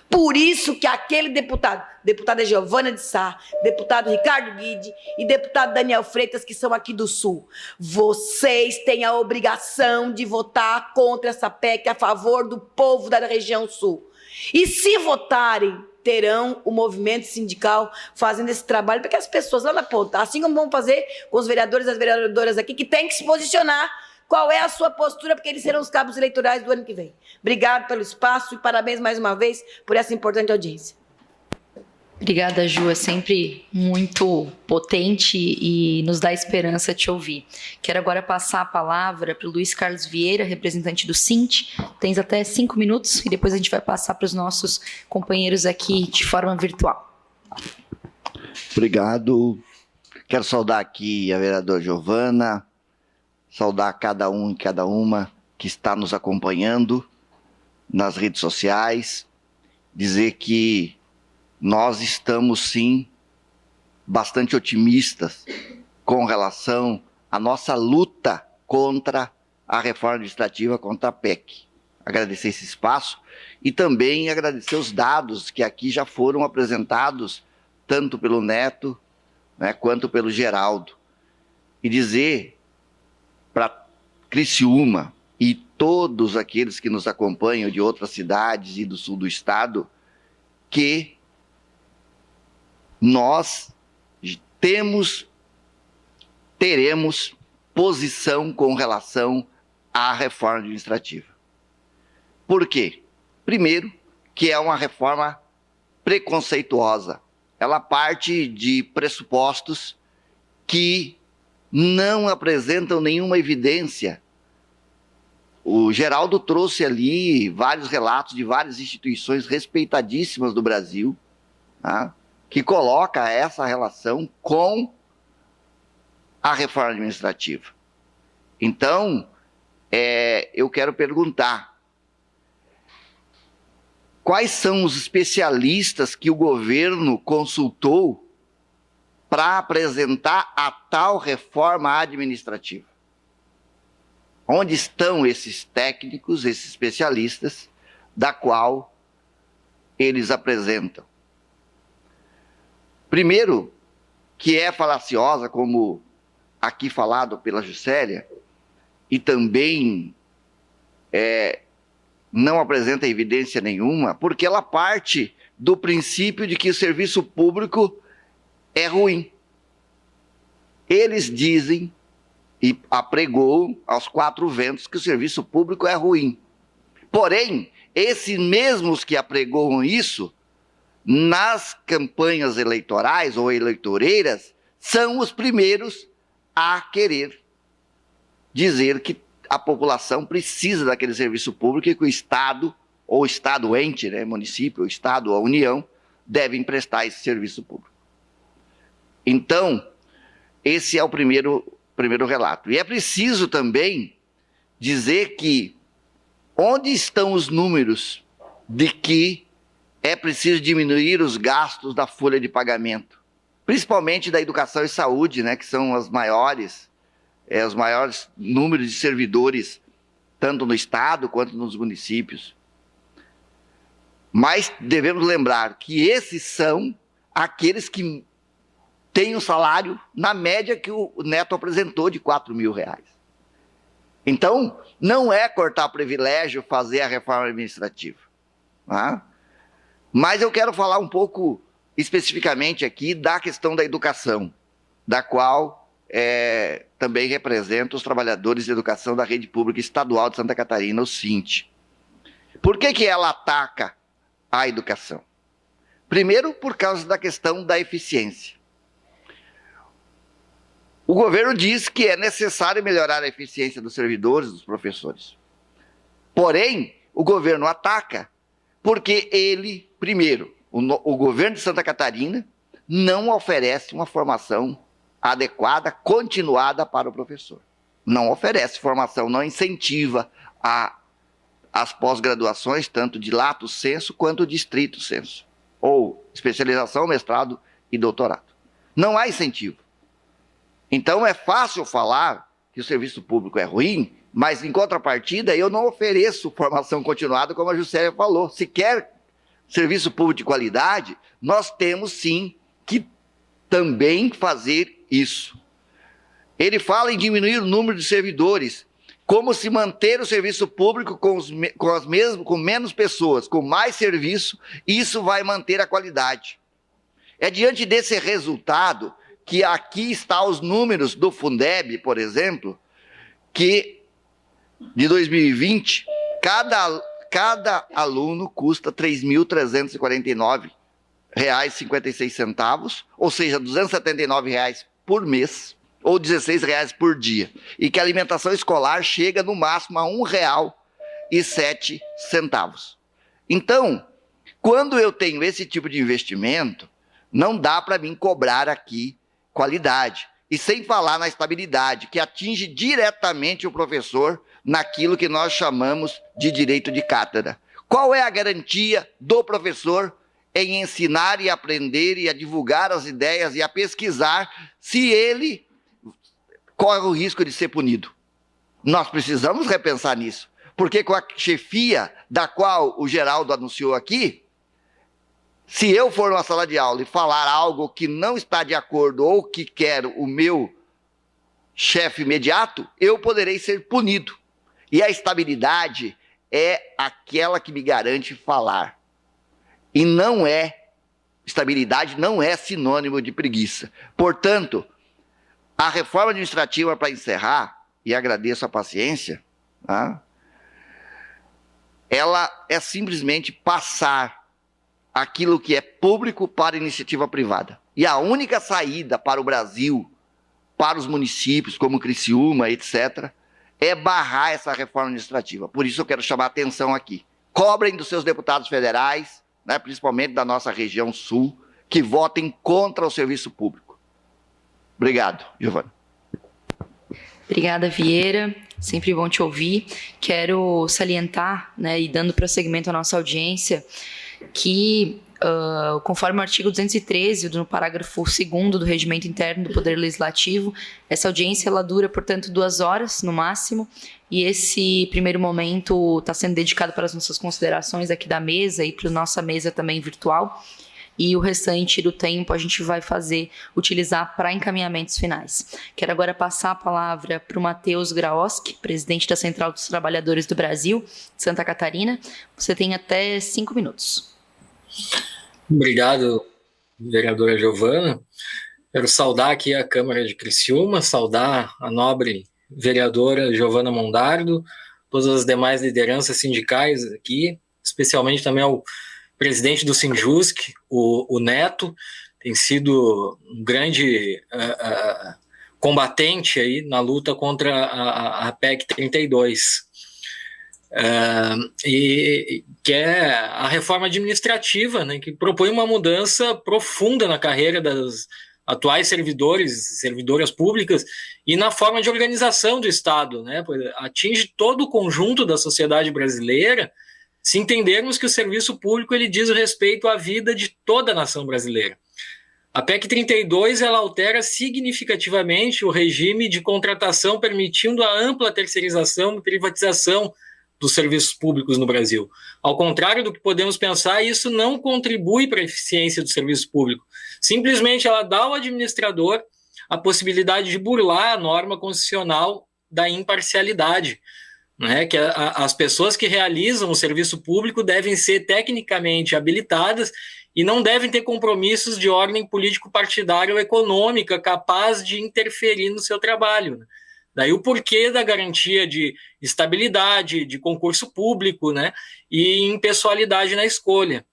Por isso que aquele deputada Giovana de Sá, deputado Ricardo Guide e deputado Daniel Freitas, que são aqui do Sul, vocês têm a obrigação de votar contra essa PEC a favor do povo da região Sul. E se votarem, terão o movimento sindical fazendo esse trabalho, porque as pessoas lá na ponta, assim como vão fazer com os vereadores e as vereadoras aqui, que têm que se posicionar. Qual é a sua postura? Porque eles serão os cabos eleitorais do ano que vem. Obrigado pelo espaço e parabéns mais uma vez por essa importante audiência. Obrigada, Ju. É sempre muito potente e nos dá esperança te ouvir. Quero agora passar a palavra para o Luiz Carlos Vieira, representante do Sint. Tens até 5 minutos e depois a gente vai passar para os nossos companheiros aqui de forma virtual. Obrigado. Quero saudar aqui a vereadora Giovana, saudar cada um e cada uma que está nos acompanhando nas redes sociais, dizer que nós estamos, sim, bastante otimistas com relação à nossa luta contra a reforma administrativa, contra a PEC. Agradecer esse espaço e também agradecer os dados que aqui já foram apresentados, tanto pelo Neto, né, quanto pelo Geraldo. E dizer para Criciúma e todos aqueles que nos acompanham de outras cidades e do sul do estado, que nós teremos posição com relação à reforma administrativa. Por quê? Primeiro, que é uma reforma preconceituosa. Ela parte de pressupostos que não apresentam nenhuma evidência. O Geraldo trouxe ali vários relatos de várias instituições respeitadíssimas do Brasil, tá, que coloca essa relação com a reforma administrativa. Então, eu quero perguntar, quais são os especialistas que o governo consultou para apresentar a tal reforma administrativa? Onde estão esses técnicos, esses especialistas, da qual eles apresentam? Primeiro, que é falaciosa, como aqui falado pela Juscelia, e também não apresenta evidência nenhuma, porque ela parte do princípio de que o serviço público é ruim. Eles dizem e apregoam aos 4 ventos que o serviço público é ruim. Porém, esses mesmos que apregoam isso, nas campanhas eleitorais ou eleitoreiras, são os primeiros a querer dizer que a população precisa daquele serviço público e que o Estado, ou Estado ente, né, município, o Estado, a União, devem prestar esse serviço público. Então, esse é o primeiro relato. E é preciso também dizer que onde estão os números de que é preciso diminuir os gastos da folha de pagamento, principalmente da educação e saúde, né, que são os maiores números de servidores, tanto no Estado quanto nos municípios. Mas devemos lembrar que esses são aqueles que têm um salário, na média, que o Neto apresentou de R$4.000. Então, não é cortar privilégio fazer a reforma administrativa. Tá? Mas eu quero falar um pouco especificamente aqui da questão da educação, da qual também represento os trabalhadores de educação da rede pública estadual de Santa Catarina, o SINT. Por que ela ataca a educação? Primeiro, por causa da questão da eficiência. O governo diz que é necessário melhorar a eficiência dos servidores, dos professores. Porém, o governo ataca porque ele, primeiro, o governo de Santa Catarina não oferece uma formação adequada, continuada para o professor. Não oferece formação, não incentiva as pós-graduações, tanto de lato sensu quanto de estrito sensu, ou especialização, mestrado e doutorado. Não há incentivo. Então é fácil falar que o serviço público é ruim, mas em contrapartida eu não ofereço formação continuada, como a Juscelia falou. Se quer serviço público de qualidade, nós temos sim que também fazer isso. Ele fala em diminuir o número de servidores, como se manter o serviço público com menos pessoas, com mais serviço, isso vai manter a qualidade. É diante desse resultado que aqui estão os números do Fundeb, por exemplo, que de 2020, cada aluno custa R$ 3.349,56, ou seja, R$ 279 por mês, ou R$ 16 por dia. E que a alimentação escolar chega no máximo a R$ 1,07. Então, quando eu tenho esse tipo de investimento, não dá para mim cobrar aqui qualidade. E sem falar na estabilidade, que atinge diretamente o professor naquilo que nós chamamos de direito de cátedra. Qual é a garantia do professor em ensinar e aprender e a divulgar as ideias e a pesquisar se ele corre o risco de ser punido? Nós precisamos repensar nisso, porque com a chefia da qual o Geraldo anunciou aqui, se eu for numa sala de aula e falar algo que não está de acordo ou que quero o meu chefe imediato, eu poderei ser punido. E a estabilidade é aquela que me garante falar. E estabilidade não é sinônimo de preguiça. Portanto, a reforma administrativa, para encerrar, e agradeço a paciência, tá? Ela é simplesmente passar aquilo que é público para iniciativa privada. E a única saída para o Brasil, para os municípios, como Criciúma, etc., é barrar essa reforma administrativa. Por isso eu quero chamar a atenção aqui. Cobrem dos seus deputados federais, né, principalmente da nossa região sul, que votem contra o serviço público. Obrigado, Giovana. Obrigada, Vieira. Sempre bom te ouvir. Quero salientar, né, e dando prosseguimento à nossa audiência, que, conforme o artigo 213, no parágrafo 2º do Regimento Interno do Poder Legislativo, essa audiência ela dura, portanto, 2 horas no máximo, e esse primeiro momento está sendo dedicado para as nossas considerações aqui da mesa e para a nossa mesa também virtual, e o restante do tempo a gente vai utilizar para encaminhamentos finais. Quero agora passar a palavra para o Matheus Graoski, presidente da Central dos Trabalhadores do Brasil, de Santa Catarina. Você tem até 5 minutos. Obrigado, vereadora Giovana. Quero saudar aqui a Câmara de Criciúma, saudar a nobre vereadora Giovana Mondardo, todas as demais lideranças sindicais aqui, especialmente também ao presidente do Sinjusc, o Neto, tem sido um grande combatente aí na luta contra a PEC 32. E que é a reforma administrativa, né, que propõe uma mudança profunda na carreira das atuais servidoras públicas e na forma de organização do Estado, né, atinge todo o conjunto da sociedade brasileira, se entendermos que o serviço público ele diz respeito à vida de toda a nação brasileira. A PEC 32 ela altera significativamente o regime de contratação, permitindo a ampla terceirização e privatização dos serviços públicos no Brasil. Ao contrário do que podemos pensar, isso não contribui para a eficiência do serviço público. Simplesmente ela dá ao administrador a possibilidade de burlar a norma constitucional da imparcialidade, né? Que as pessoas que realizam o serviço público devem ser tecnicamente habilitadas e não devem ter compromissos de ordem político-partidária ou econômica capaz de interferir no seu trabalho, né? Daí o porquê da garantia de estabilidade, de concurso público, né, e impessoalidade na escolha.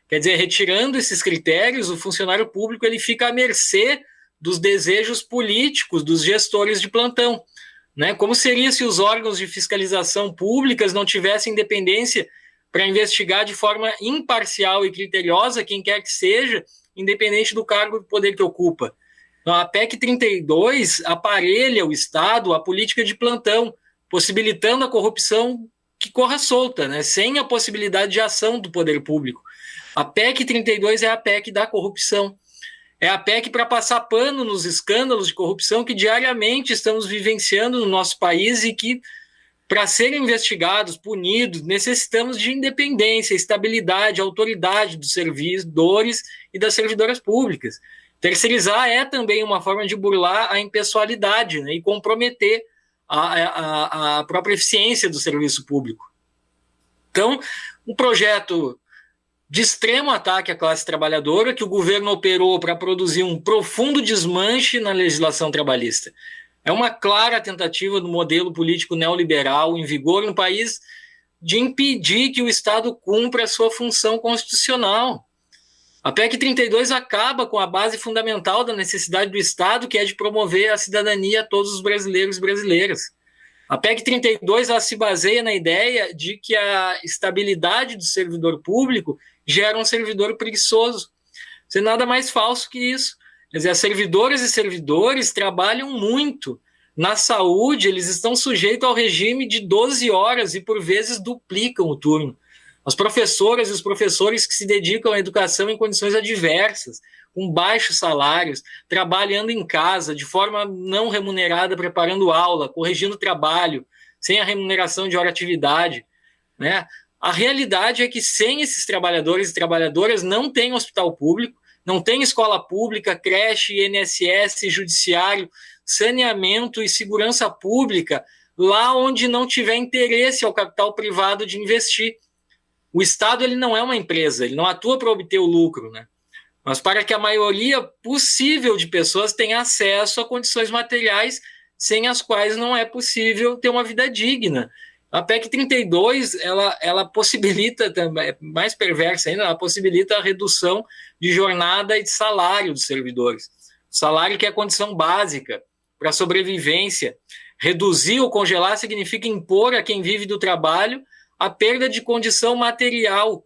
Quer dizer, retirando esses critérios, o funcionário público ele fica à mercê dos desejos políticos dos gestores de plantão, né? Como seria se os órgãos de fiscalização públicas não tivessem independência para investigar de forma imparcial e criteriosa quem quer que seja, independente do cargo de poder que ocupa? Então, a PEC 32 aparelha o Estado à política de plantão, possibilitando a corrupção que corra solta, né, sem a possibilidade de ação do poder público. A PEC 32 é a PEC da corrupção. É a PEC para passar pano nos escândalos de corrupção que diariamente estamos vivenciando no nosso país e que, para serem investigados, punidos, necessitamos de independência, estabilidade, autoridade dos servidores e das servidoras públicas. Terceirizar é também uma forma de burlar a impessoalidade, né, e comprometer a própria eficiência do serviço público. Então, um projeto de extremo ataque à classe trabalhadora que o governo operou para produzir um profundo desmanche na legislação trabalhista. É uma clara tentativa do modelo político neoliberal em vigor no país de impedir que o Estado cumpra a sua função constitucional. A PEC 32 acaba com a base fundamental da necessidade do Estado, que é de promover a cidadania a todos os brasileiros e brasileiras. A PEC 32 ela se baseia na ideia de que a estabilidade do servidor público gera um servidor preguiçoso. Isso é nada mais falso que isso. Quer dizer, as servidoras e servidores trabalham muito. Na saúde, eles estão sujeitos ao regime de 12 horas e, por vezes, duplicam o turno. As professoras e os professores que se dedicam à educação em condições adversas, com baixos salários, trabalhando em casa, de forma não remunerada, preparando aula, corrigindo trabalho, sem a remuneração de hora-atividade, né? A realidade é que sem esses trabalhadores e trabalhadoras não tem hospital público, não tem escola pública, creche, INSS, judiciário, saneamento e segurança pública, lá onde não tiver interesse ao capital privado de investir. O Estado ele não é uma empresa, ele não atua para obter o lucro, né? Mas para que a maioria possível de pessoas tenha acesso a condições materiais sem as quais não é possível ter uma vida digna. A PEC 32, ela possibilita, também, mais perversa ainda, ela possibilita a redução de jornada e de salário dos servidores. O salário que é a condição básica para a sobrevivência. Reduzir ou congelar significa impor a quem vive do trabalho a perda de condição material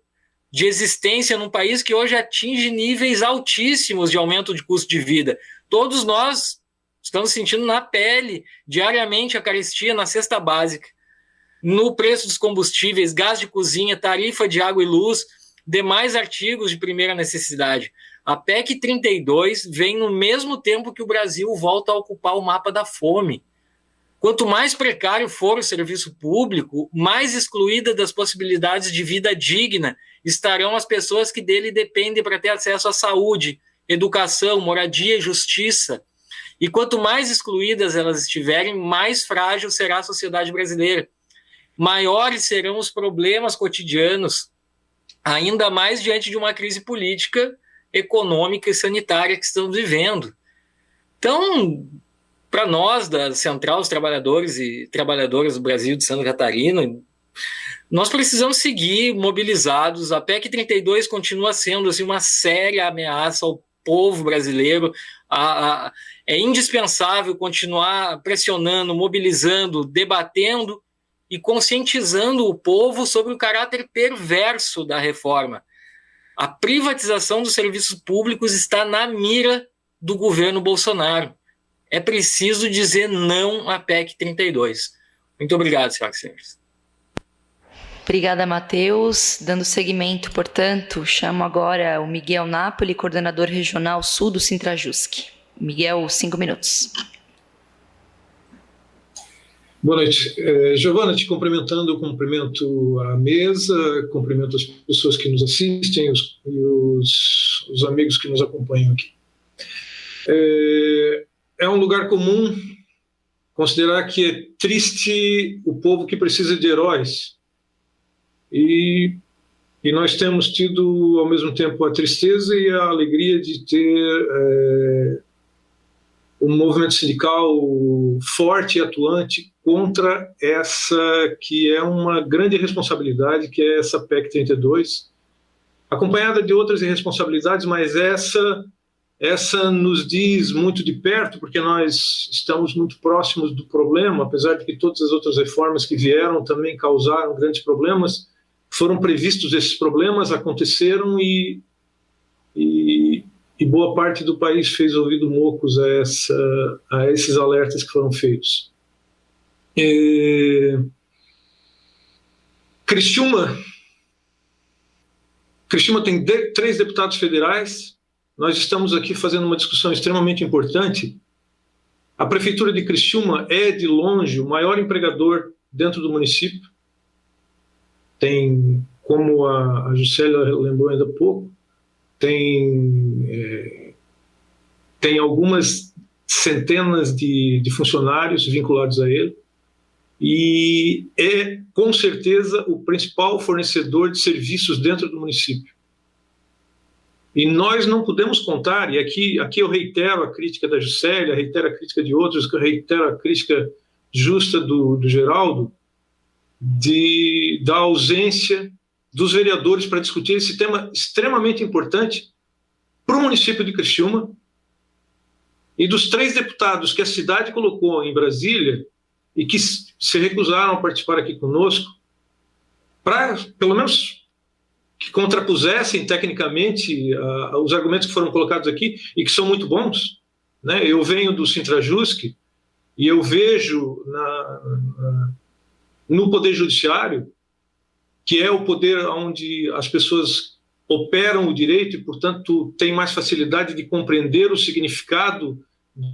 de existência num país que hoje atinge níveis altíssimos de aumento de custo de vida. Todos nós estamos sentindo na pele, diariamente, a carestia na cesta básica, no preço dos combustíveis, gás de cozinha, tarifa de água e luz, demais artigos de primeira necessidade. A PEC 32 vem no mesmo tempo que o Brasil volta a ocupar o mapa da fome. Quanto mais precário for o serviço público, mais excluída das possibilidades de vida digna estarão as pessoas que dele dependem para ter acesso à saúde, educação, moradia e justiça. E quanto mais excluídas elas estiverem, mais frágil será a sociedade brasileira. Maiores serão os problemas cotidianos, ainda mais diante de uma crise política, econômica e sanitária que estamos vivendo. Então, para nós, da Central dos Trabalhadores e Trabalhadoras do Brasil de Santa Catarina, nós precisamos seguir mobilizados. A PEC 32 continua sendo assim, uma séria ameaça ao povo brasileiro. É indispensável continuar pressionando, mobilizando, debatendo e conscientizando o povo sobre o caráter perverso da reforma. A privatização dos serviços públicos está na mira do governo Bolsonaro. É preciso dizer não à PEC 32. Muito obrigado, senhoras e senhores. Obrigada, Matheus. Dando seguimento, portanto, chamo agora o Miguel Napoli, coordenador regional sul do Sintrajusc. Miguel, 5 minutos. Boa noite. Giovana, te cumprimentando, cumprimento a mesa, cumprimento as pessoas que nos assistem e os amigos que nos acompanham aqui. É um lugar comum considerar que é triste o povo que precisa de heróis. E nós temos tido, ao mesmo tempo, a tristeza e a alegria de ter um movimento sindical forte e atuante contra essa que é uma grande responsabilidade, que é essa PEC 32, acompanhada de outras irresponsabilidades, mas essa nos diz muito de perto, porque nós estamos muito próximos do problema, apesar de que todas as outras reformas que vieram também causaram grandes problemas. Foram previstos esses problemas, aconteceram e boa parte do país fez ouvido mocos a esses alertas que foram feitos. Criciúma tem 3 deputados federais. Nós estamos aqui fazendo uma discussão extremamente importante. A Prefeitura de Criciúma é, de longe, o maior empregador dentro do município. Tem, como a Juscelia lembrou ainda há pouco, tem algumas centenas de funcionários vinculados a ele e é, com certeza, o principal fornecedor de serviços dentro do município. E nós não podemos contar, e aqui eu reitero a crítica da Juscelia, reitero a crítica de outros, reitero a crítica justa do Geraldo, da ausência dos vereadores para discutir esse tema extremamente importante para o município de Criciúma, e dos 3 deputados que a cidade colocou em Brasília e que se recusaram a participar aqui conosco, para, pelo menos, que contrapusessem tecnicamente os argumentos que foram colocados aqui e que são muito bons, né? Eu venho do Sintrajusc e eu vejo no Poder Judiciário, que é o poder onde as pessoas operam o direito e, portanto, têm mais facilidade de compreender o significado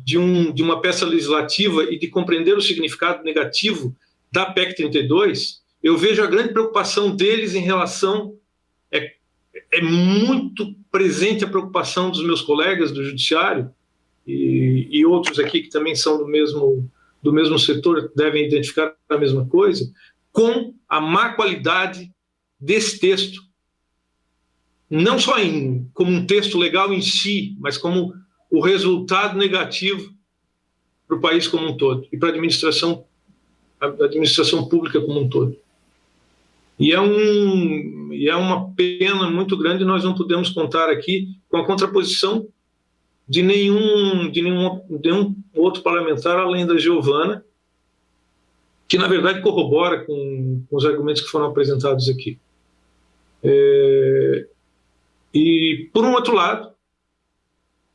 de uma peça legislativa e de compreender o significado negativo da PEC 32, eu vejo a grande preocupação deles em relação... É muito presente a preocupação dos meus colegas do Judiciário e outros aqui que também são do mesmo setor, devem identificar a mesma coisa, com a má qualidade desse texto, não só como um texto legal em si, mas como o resultado negativo para o país como um todo e para a administração pública como um todo. E é uma pena muito grande nós não podemos contar aqui com a contraposição de nenhum outro parlamentar além da Giovana, que na verdade corrobora com os argumentos que foram apresentados aqui. E por um outro lado,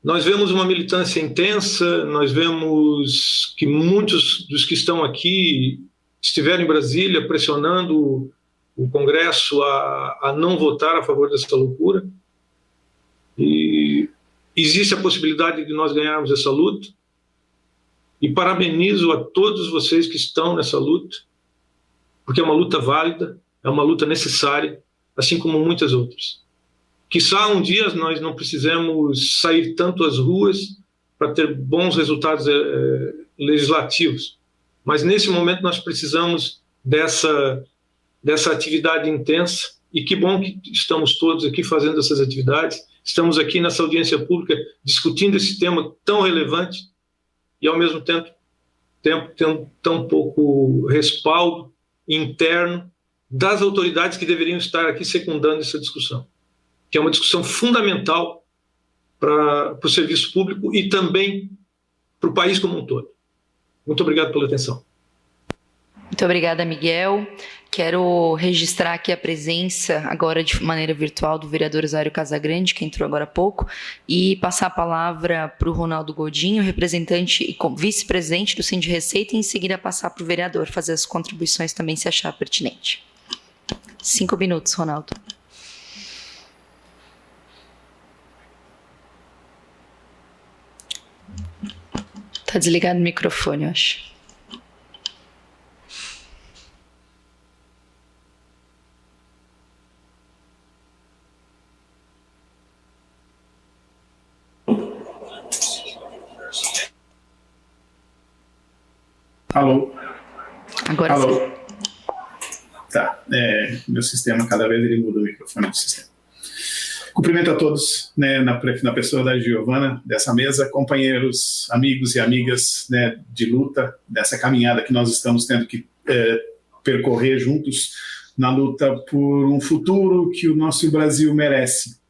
nós vemos uma militância intensa, nós vemos que muitos dos que estão aqui estiveram em Brasília pressionando o Congresso a não votar a favor dessa loucura. E existe a possibilidade de nós ganharmos essa luta. E parabenizo a todos vocês que estão nessa luta, porque é uma luta válida, é uma luta necessária, assim como muitas outras. Quiçá um dia nós não precisemos sair tanto às ruas para ter bons resultados legislativos, mas nesse momento nós precisamos dessa atividade intensa, e que bom que estamos todos aqui fazendo essas atividades, estamos aqui nessa audiência pública discutindo esse tema tão relevante e ao mesmo tempo tendo tão pouco respaldo interno das autoridades que deveriam estar aqui secundando essa discussão, que é uma discussão fundamental para o serviço público e também para o país como um todo. Muito obrigado pela atenção. Muito obrigada, Miguel. Quero registrar aqui a presença, agora de maneira virtual, do vereador Osório Casagrande, que entrou agora há pouco, e passar a palavra para o Ronaldo Godinho, representante e vice-presidente do Sindi Receita, e em seguida passar para o vereador fazer as contribuições também, se achar pertinente. 5 minutos, Ronaldo. Está desligado o microfone, eu acho. Alô? Agora Alô? sim. Tá, meu sistema, cada vez ele muda o microfone do sistema. Cumprimento a todos, né, na pessoa da Giovana, dessa mesa, companheiros, amigos e amigas, né, de luta, dessa caminhada que nós estamos tendo que percorrer juntos na luta por um futuro que o nosso Brasil merece.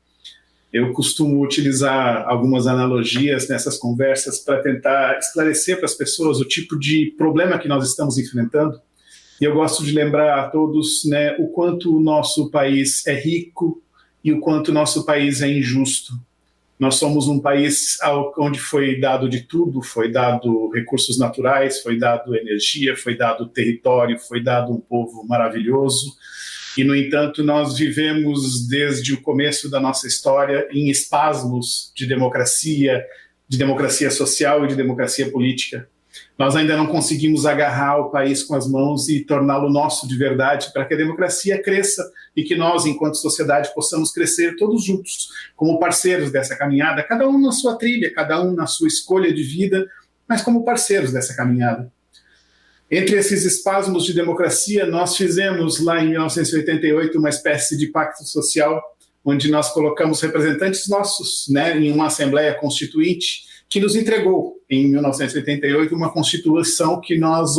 Eu costumo utilizar algumas analogias nessas conversas para tentar esclarecer para as pessoas o tipo de problema que nós estamos enfrentando. E eu gosto de lembrar a todos, né, o quanto o nosso país é rico e o quanto o nosso país é injusto. Nós somos um país onde foi dado de tudo, foi dado recursos naturais, foi dado energia, foi dado território, foi dado um povo maravilhoso. E, no entanto, nós vivemos desde o começo da nossa história em espasmos de democracia social e de democracia política. Nós ainda não conseguimos agarrar o país com as mãos e torná-lo nosso de verdade, para que a democracia cresça e que nós, enquanto sociedade, possamos crescer todos juntos, como parceiros dessa caminhada, cada um na sua trilha, cada um na sua escolha de vida, mas como parceiros dessa caminhada. Entre esses espasmos de democracia, nós fizemos lá em 1988 uma espécie de pacto social, onde nós colocamos representantes nossos, né, em uma Assembleia Constituinte, que nos entregou, em 1988, uma Constituição que nós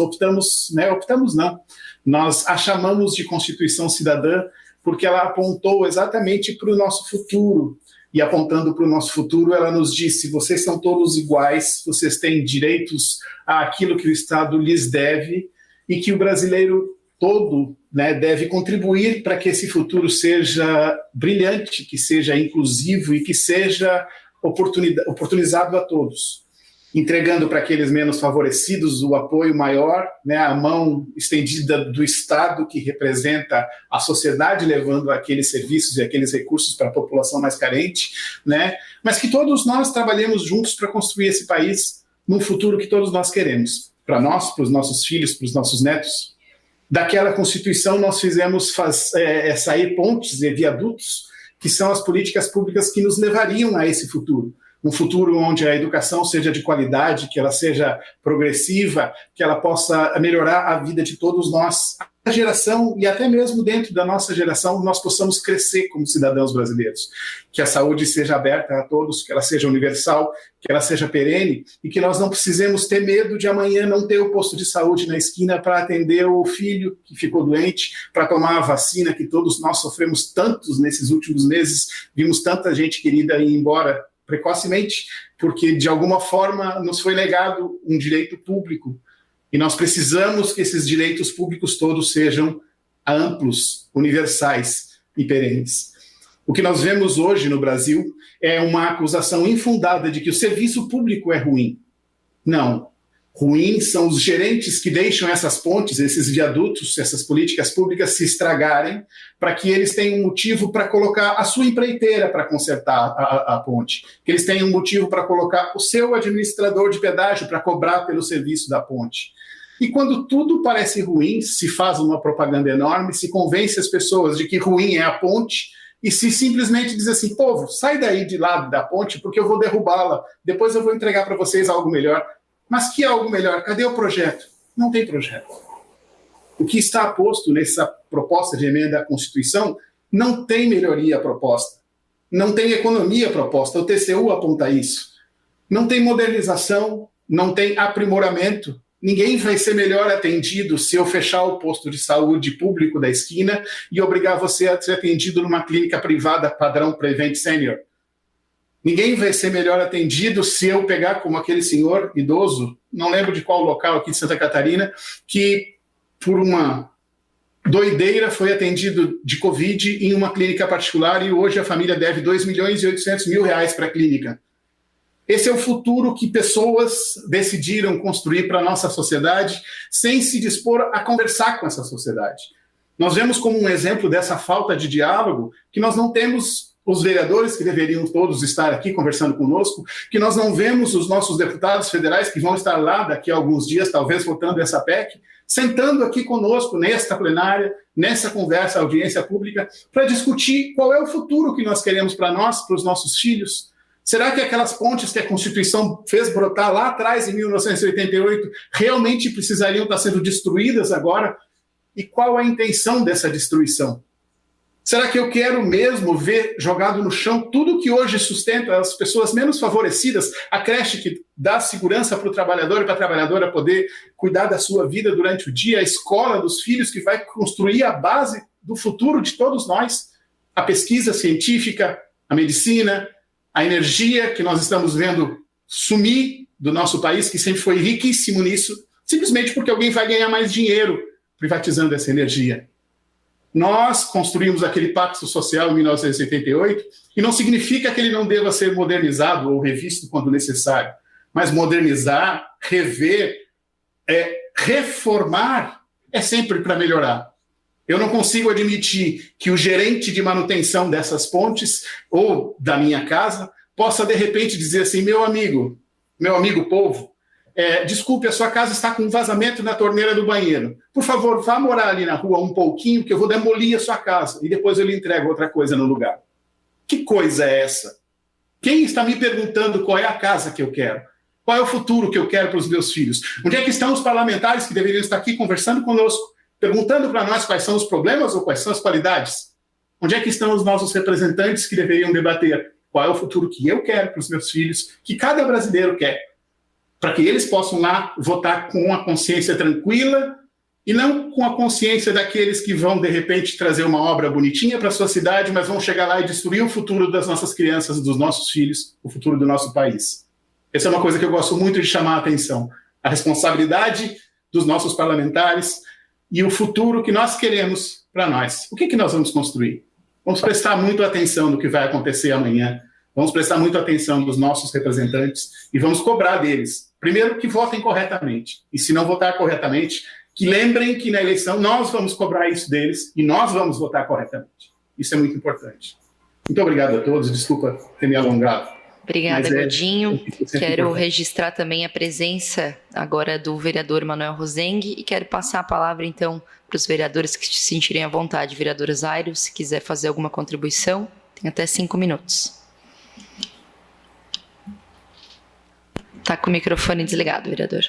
nós a chamamos de Constituição Cidadã, porque ela apontou exatamente para o nosso futuro. E apontando para o nosso futuro, ela nos disse: vocês são todos iguais, vocês têm direitos àquilo que o Estado lhes deve, e que o brasileiro todo, né, deve contribuir para que esse futuro seja brilhante, que seja inclusivo e que seja oportunizado a todos, entregando para aqueles menos favorecidos o apoio maior, né, a mão estendida do Estado que representa a sociedade, levando aqueles serviços e aqueles recursos para a população mais carente, né, mas que todos nós trabalhemos juntos para construir esse país num futuro que todos nós queremos, para nós, para os nossos filhos, para os nossos netos. Daquela Constituição nós fizemos sair pontes e viadutos, que são as políticas públicas que nos levariam a esse futuro. Um futuro onde a educação seja de qualidade, que ela seja progressiva, que ela possa melhorar a vida de todos nós. A geração, e até mesmo dentro da nossa geração, nós possamos crescer como cidadãos brasileiros. Que a saúde seja aberta a todos, que ela seja universal, que ela seja perene, e que nós não precisemos ter medo de amanhã não ter o posto de saúde na esquina para atender o filho que ficou doente, para tomar a vacina que todos nós sofremos tantos nesses últimos meses, vimos tanta gente querida ir embora precocemente, porque de alguma forma nos foi negado um direito público. E nós precisamos que esses direitos públicos todos sejam amplos, universais e perenes. O que nós vemos hoje no Brasil é uma acusação infundada de que o serviço público é ruim. Não. Ruim são os gerentes que deixam essas pontes, esses viadutos, essas políticas públicas se estragarem, para que eles tenham um motivo para colocar a sua empreiteira para consertar a ponte, que eles tenham um motivo para colocar o seu administrador de pedágio para cobrar pelo serviço da ponte. E quando tudo parece ruim, se faz uma propaganda enorme, se convence as pessoas de que ruim é a ponte, e se simplesmente diz assim: povo, sai daí de lado da ponte porque eu vou derrubá-la, depois eu vou entregar para vocês algo melhor. Mas que algo melhor? Cadê o projeto? Não tem projeto. O que está posto nessa proposta de emenda à Constituição não tem melhoria proposta, não tem economia proposta, o TCU aponta isso. Não tem modernização, não tem aprimoramento. Ninguém vai ser melhor atendido se eu fechar o posto de saúde público da esquina e obrigar você a ser atendido numa clínica privada padrão Prevent Senior. Ninguém vai ser melhor atendido se eu pegar como aquele senhor idoso, não lembro de qual local aqui de Santa Catarina, que por uma doideira foi atendido de Covid em uma clínica particular e hoje a família deve R$2.800.000 para a clínica. Esse é o futuro que pessoas decidiram construir para a nossa sociedade sem se dispor a conversar com essa sociedade. Nós vemos como um exemplo dessa falta de diálogo que nós não temos os vereadores que deveriam todos estar aqui conversando conosco, que nós não vemos os nossos deputados federais que vão estar lá daqui a alguns dias, talvez votando essa PEC, sentando aqui conosco nesta plenária, nessa conversa, audiência pública, para discutir qual é o futuro que nós queremos para nós, para os nossos filhos. Será que aquelas pontes que a Constituição fez brotar lá atrás, em 1988, realmente precisariam estar sendo destruídas agora? E qual a intenção dessa destruição? Será que eu quero mesmo ver jogado no chão tudo que hoje sustenta as pessoas menos favorecidas, a creche que dá segurança para o trabalhador e para a trabalhadora poder cuidar da sua vida durante o dia, a escola dos filhos que vai construir a base do futuro de todos nós, a pesquisa científica, a medicina, a energia que nós estamos vendo sumir do nosso país, que sempre foi riquíssimo nisso, simplesmente porque alguém vai ganhar mais dinheiro privatizando essa energia. Nós construímos aquele pacto social em 1988 e não significa que ele não deva ser modernizado ou revisto quando necessário, mas modernizar, rever, reformar é sempre para melhorar. Eu não consigo admitir que o gerente de manutenção dessas pontes ou da minha casa possa, de repente, dizer assim, meu amigo povo, desculpe, a sua casa está com um vazamento na torneira do banheiro. Por favor, vá morar ali na rua um pouquinho, que eu vou demolir a sua casa e depois eu lhe entrego outra coisa no lugar. Que coisa é essa? Quem está me perguntando qual é a casa que eu quero? Qual é o futuro que eu quero para os meus filhos? Onde é que estão os parlamentares que deveriam estar aqui conversando conosco, perguntando para nós quais são os problemas ou quais são as qualidades? Onde é que estão os nossos representantes que deveriam debater qual é o futuro que eu quero para os meus filhos, que cada brasileiro quer, para que eles possam lá votar com a consciência tranquila e não com a consciência daqueles que vão, de repente, trazer uma obra bonitinha para a sua cidade, mas vão chegar lá e destruir o futuro das nossas crianças, dos nossos filhos, o futuro do nosso país. Essa é uma coisa que eu gosto muito de chamar a atenção. A responsabilidade dos nossos parlamentares e o futuro que nós queremos para nós. O que nós vamos construir? Vamos prestar muito atenção no que vai acontecer amanhã. Vamos prestar muito atenção dos nossos representantes e vamos cobrar deles. Primeiro, que votem corretamente. E se não votar corretamente, que lembrem que na eleição nós vamos cobrar isso deles e nós vamos votar corretamente. Isso é muito importante. Muito obrigado a todos. Desculpa ter me alongado. Obrigada, Godinho. Quero registrar também a presença agora do vereador Manuel Rosengue e quero passar a palavra, então, para os vereadores que se sentirem à vontade. Vereador Zairo, se quiser fazer alguma contribuição, tem até 5 minutos. Está com o microfone desligado, vereador.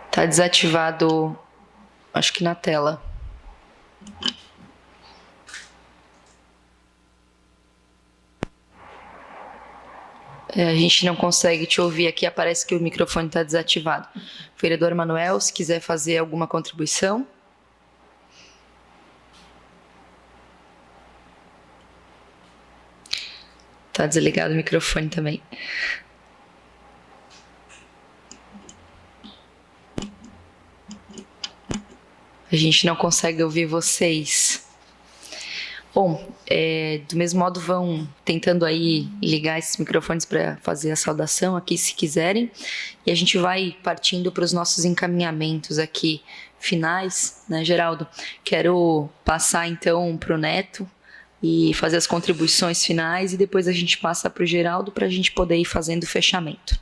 Está desativado, acho que na tela. A gente não consegue te ouvir aqui, aparece que o microfone está desativado. Vereador Manuel, se quiser fazer alguma contribuição. Está desligado o microfone também. A gente não consegue ouvir vocês. Bom, do mesmo modo vão tentando aí ligar esses microfones para fazer a saudação aqui, se quiserem. E a gente vai partindo para os nossos encaminhamentos aqui finais, né, Geraldo? Quero passar então para o Neto e fazer as contribuições finais e depois a gente passa para o Geraldo para a gente poder ir fazendo o fechamento.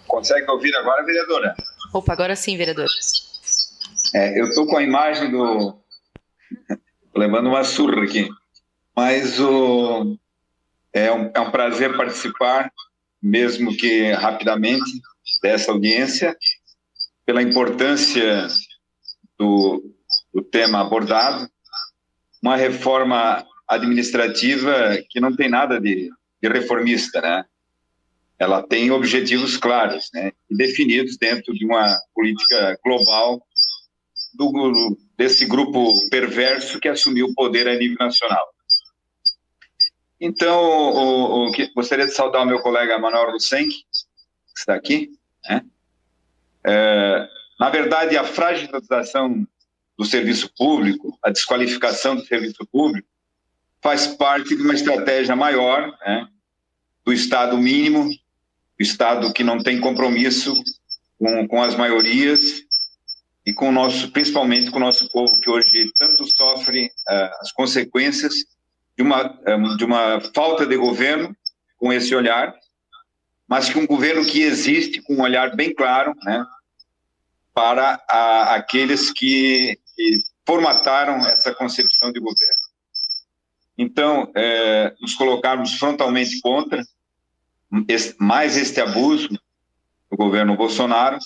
Consegue ouvir agora, vereadora? Opa, agora sim, vereador. Eu estou com a imagem do... Tô levando uma surra aqui. Mas é um prazer participar, mesmo que rapidamente, dessa audiência, pela importância do tema abordado. Uma reforma administrativa que não tem nada de reformista, né? Ela tem objetivos claros, né, e definidos dentro de uma política global desse grupo perverso que assumiu o poder a nível nacional. Então, gostaria de saudar o meu colega Manuel Rosengue, que está aqui, né? Na verdade, a fragilização do serviço público, a desqualificação do serviço público, faz parte de uma estratégia maior, né, do Estado mínimo, do Estado que não tem compromisso com as maiorias e principalmente com o nosso povo, que hoje tanto sofre as consequências de uma falta de governo com esse olhar, mas que um governo que existe com um olhar bem claro, né, para aqueles que formataram essa concepção de governo. Então, nos colocarmos frontalmente contra mais este abuso do governo Bolsonaro.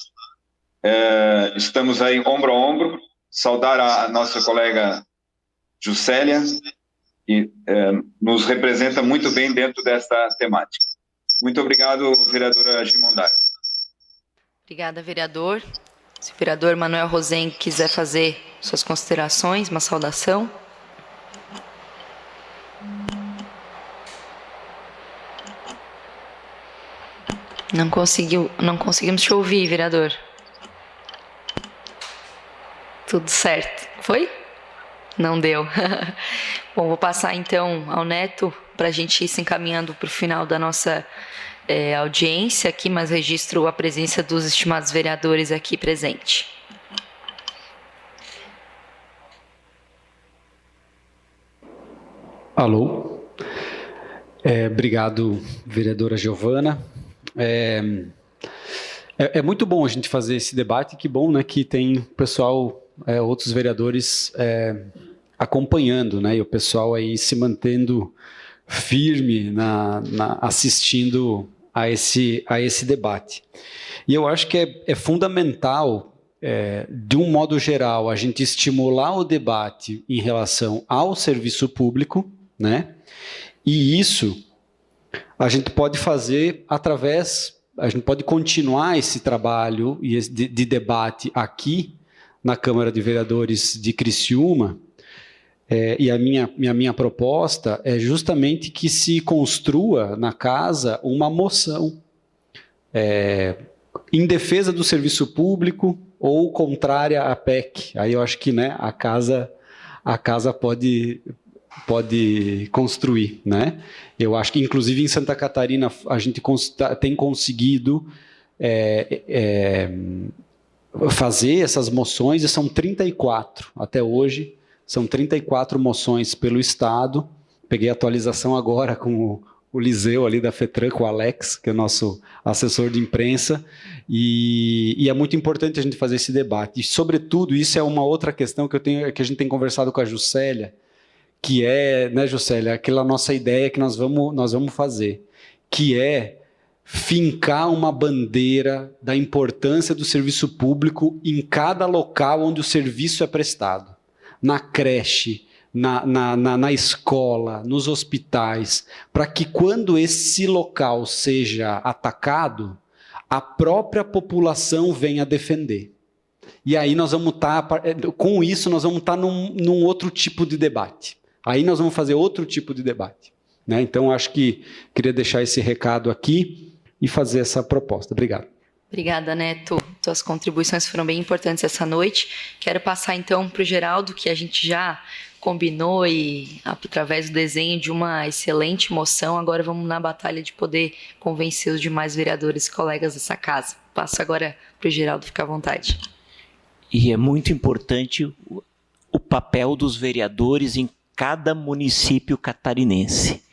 Estamos aí ombro a ombro, saudar a nossa colega Juscelia, que nos representa muito bem dentro dessa temática. Muito obrigado, vereadora Gimondara. Obrigada, vereador. Se o vereador Manuel Rosen quiser fazer suas considerações, uma saudação. Não conseguimos te ouvir, vereador. Tudo certo. Foi? Não deu. Bom, vou passar então ao Neto para a gente ir se encaminhando para o final da nossa audiência aqui, mas registro a presença dos estimados vereadores aqui presentes. Alô. Obrigado, vereadora Giovana. É muito bom a gente fazer esse debate, que bom, né, que tem pessoal, outros vereadores acompanhando, né, e o pessoal aí se mantendo firme assistindo a esse debate. E eu acho que é fundamental, de um modo geral, a gente estimular o debate em relação ao serviço público, né, e isso a gente pode fazer a gente pode continuar esse trabalho de debate aqui na Câmara de Vereadores de Criciúma, e a minha proposta é justamente que se construa na casa uma moção em defesa do serviço público ou contrária à PEC. Aí eu acho que, né, a casa pode construir, né? Eu acho que, inclusive, em Santa Catarina, a gente tem conseguido fazer essas moções, e são 34 até hoje, são 34 moções pelo Estado. Peguei a atualização agora com o Liseu ali da FETRAN, com o Alex, que é nosso assessor de imprensa, e é muito importante a gente fazer esse debate. E, sobretudo, isso é uma outra questão que a gente tem conversado com a Juscelia, que é, né, Juscelia, aquela nossa ideia que nós vamos fazer, que é fincar uma bandeira da importância do serviço público em cada local onde o serviço é prestado. Na creche, na escola, nos hospitais, para que quando esse local seja atacado, a própria população venha defender. E aí nós vamos com isso nós vamos estar num outro tipo de debate. Aí nós vamos fazer outro tipo de debate, né? Então, acho que queria deixar esse recado aqui e fazer essa proposta. Obrigado. Obrigada, Neto. Suas contribuições foram bem importantes essa noite. Quero passar, então, para o Geraldo, que a gente já combinou e, através do desenho de uma excelente moção, agora vamos na batalha de poder convencer os demais vereadores e colegas dessa casa. Passo agora para o Geraldo, fica à vontade. E é muito importante o papel dos vereadores em cada município catarinense.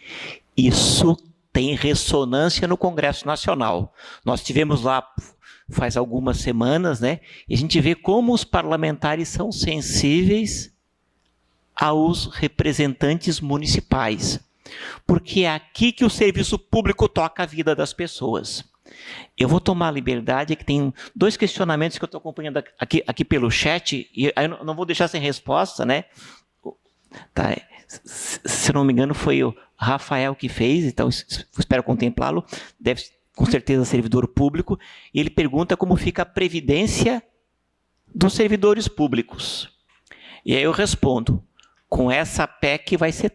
Isso tem ressonância no Congresso Nacional. Nós tivemos lá faz algumas semanas, né? E a gente vê como os parlamentares são sensíveis aos representantes municipais. Porque é aqui que o serviço público toca a vida das pessoas. Eu vou tomar a liberdade, que tem 2 questionamentos que eu estou acompanhando aqui pelo chat, e eu não vou deixar sem resposta, né? Tá, se não me engano, foi o Rafael que fez, então espero contemplá-lo, deve com certeza servidor público, e ele pergunta como fica a previdência dos servidores públicos. E aí eu respondo, com essa PEC vai ser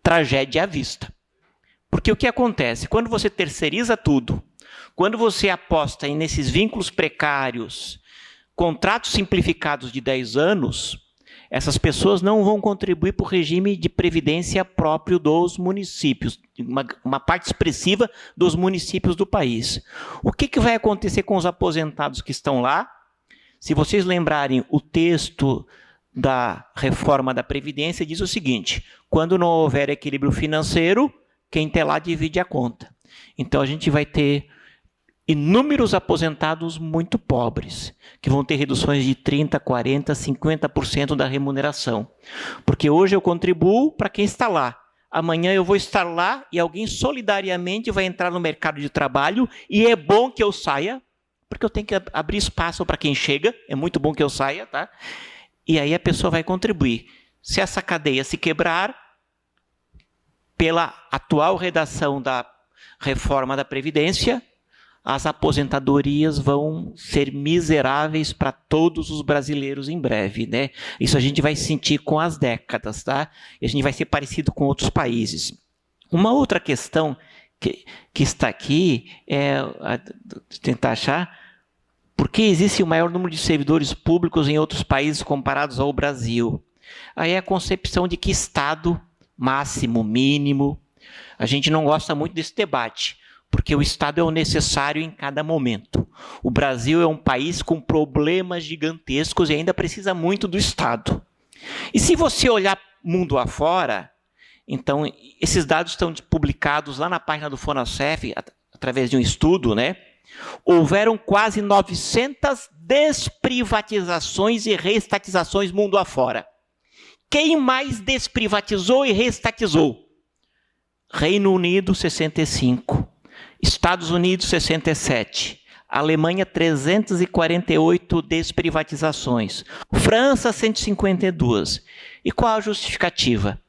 tragédia à vista. Porque o que acontece? Quando você terceiriza tudo, quando você aposta nesses vínculos precários, contratos simplificados de 10 anos, essas pessoas não vão contribuir para o regime de previdência próprio dos municípios, uma parte expressiva dos municípios do país. O que vai acontecer com os aposentados que estão lá? Se vocês lembrarem, o texto da reforma da Previdência diz o seguinte: quando não houver equilíbrio financeiro, quem tem lá divide a conta. Então a gente vai ter inúmeros aposentados muito pobres, que vão ter reduções de 30%, 40%, 50% da remuneração. Porque hoje eu contribuo para quem está lá. Amanhã eu vou estar lá e alguém solidariamente vai entrar no mercado de trabalho e é bom que eu saia, porque eu tenho que abrir espaço para quem chega, é muito bom que eu saia, tá? E aí a pessoa vai contribuir. Se essa cadeia se quebrar, pela atual redação da reforma da Previdência, as aposentadorias vão ser miseráveis para todos os brasileiros em breve, né? Isso a gente vai sentir com as décadas, tá? E a gente vai ser parecido com outros países. Uma outra questão que está aqui é tentar achar por que existe o maior número de servidores públicos em outros países comparados ao Brasil. Aí é a concepção de que Estado máximo, mínimo. A gente não gosta muito desse debate, porque o Estado é o necessário em cada momento. O Brasil é um país com problemas gigantescos e ainda precisa muito do Estado. E se você olhar mundo afora, então, esses dados estão publicados lá na página do FONASEF, através de um estudo, né? Houveram quase 900 desprivatizações e reestatizações mundo afora. Quem mais desprivatizou e reestatizou? Reino Unido, 65. Estados Unidos, 67. Alemanha, 348 desprivatizações. França, 152. E qual a justificativa?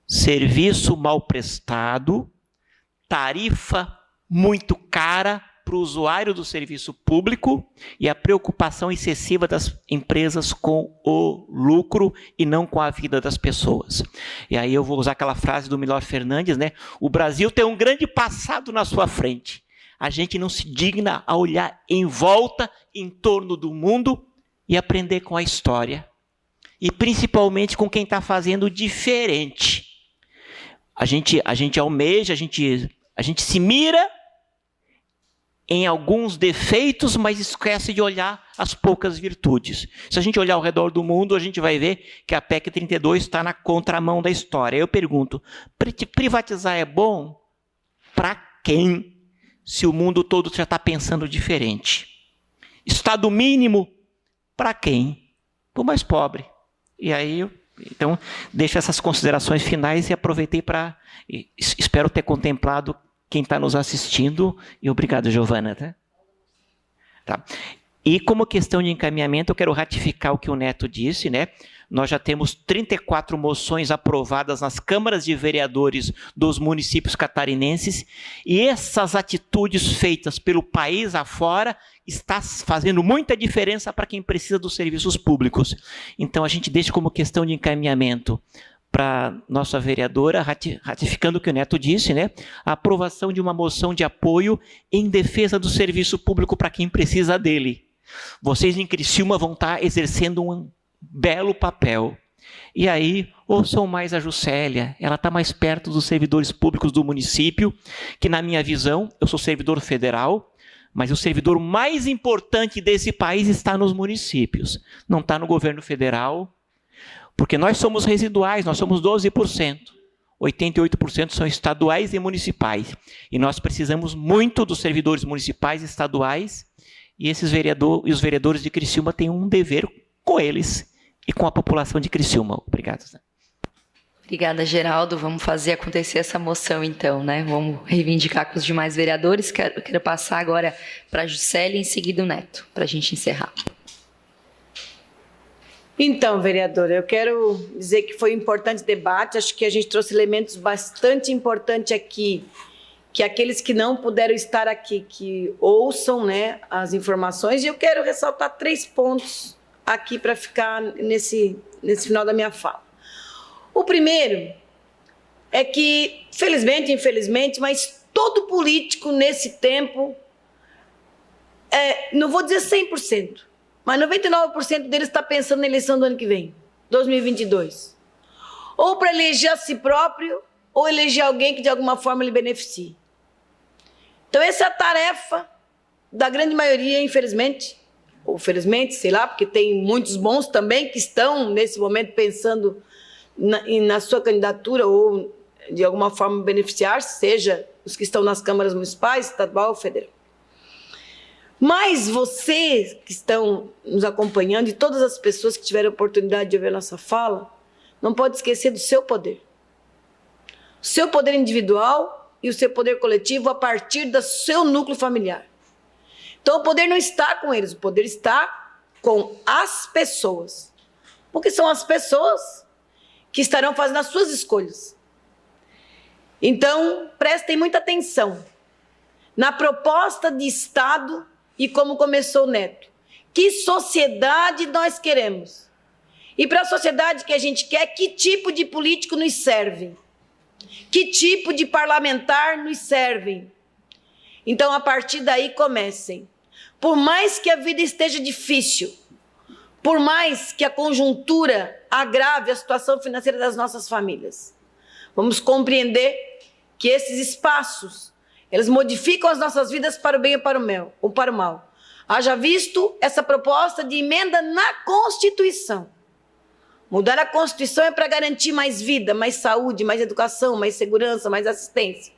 Serviço mal prestado, tarifa muito cara para o usuário do serviço público e a preocupação excessiva das empresas com o lucro e não com a vida das pessoas. E aí eu vou usar aquela frase do Milor Fernandes, né? O Brasil tem um grande passado na sua frente. A gente não se digna a olhar em volta, em torno do mundo e aprender com a história. E principalmente com quem está fazendo diferente. A gente almeja, a gente se mira em alguns defeitos, mas esquece de olhar as poucas virtudes. Se a gente olhar ao redor do mundo, a gente vai ver que a PEC 32 está na contramão da história. Eu pergunto, privatizar é bom? Para quem? Se o mundo todo já está pensando diferente. Estado mínimo? Para quem? Para o mais pobre. E aí, então, deixo essas considerações finais e aproveitei para... Espero ter contemplado quem está nos assistindo, e obrigado, Giovana. Tá. E como questão de encaminhamento, eu quero ratificar o que o Neto disse, né? Nós já temos 34 moções aprovadas nas câmaras de vereadores dos municípios catarinenses, e essas atitudes feitas pelo país afora está fazendo muita diferença para quem precisa dos serviços públicos. Então, a gente deixa como questão de encaminhamento para nossa vereadora, ratificando o que o Neto disse, né? A aprovação de uma moção de apoio em defesa do serviço público para quem precisa dele. Vocês em Criciúma vão estar exercendo um belo papel. E aí, ouçam mais a Juscelia, ela está mais perto dos servidores públicos do município, que na minha visão, eu sou servidor federal, mas o servidor mais importante desse país está nos municípios, não está no governo federal, porque nós somos residuais, nós somos 12%. 88% são estaduais e municipais. E nós precisamos muito dos servidores municipais e estaduais, e os vereadores de Criciúma têm um dever com eles e com a população de Criciúma. Obrigado. Obrigada, Geraldo. Vamos fazer acontecer essa moção, então, né? Vamos reivindicar com os demais vereadores. Quero passar agora para a Juscelia e em seguida o Neto, para a gente encerrar. Então, vereadora, eu quero dizer que foi um importante debate, acho que a gente trouxe elementos bastante importantes aqui, que aqueles que não puderam estar aqui, que ouçam, né, as informações, e eu quero ressaltar 3 pontos aqui para ficar nesse final da minha fala. O primeiro é que, felizmente, infelizmente, mas todo político nesse tempo, não vou dizer 100%, mas 99% deles está pensando na eleição do ano que vem, 2022. Ou para eleger a si próprio, ou eleger alguém que de alguma forma lhe beneficie. Então essa é a tarefa da grande maioria, infelizmente, ou felizmente, sei lá, porque tem muitos bons também que estão nesse momento pensando na sua candidatura ou de alguma forma beneficiar-se, seja os que estão nas câmaras municipais, estadual ou federal. Mas vocês que estão nos acompanhando e todas as pessoas que tiveram a oportunidade de ouvir a nossa fala, não pode esquecer do seu poder. O seu poder individual e o seu poder coletivo a partir do seu núcleo familiar. Então o poder não está com eles, o poder está com as pessoas. Porque são as pessoas que estarão fazendo as suas escolhas. Então, prestem muita atenção na proposta de Estado e como começou o Neto. Que sociedade nós queremos? E para a sociedade que a gente quer, que tipo de político nos serve? Que tipo de parlamentar nos serve? Então, a partir daí, comecem. Por mais que a vida esteja difícil, por mais que a conjuntura agrave a situação financeira das nossas famílias, vamos compreender que esses espaços, eles modificam as nossas vidas para o bem ou para o mal. Haja visto essa proposta de emenda na Constituição. Mudar a Constituição é para garantir mais vida, mais saúde, mais educação, mais segurança, mais assistência.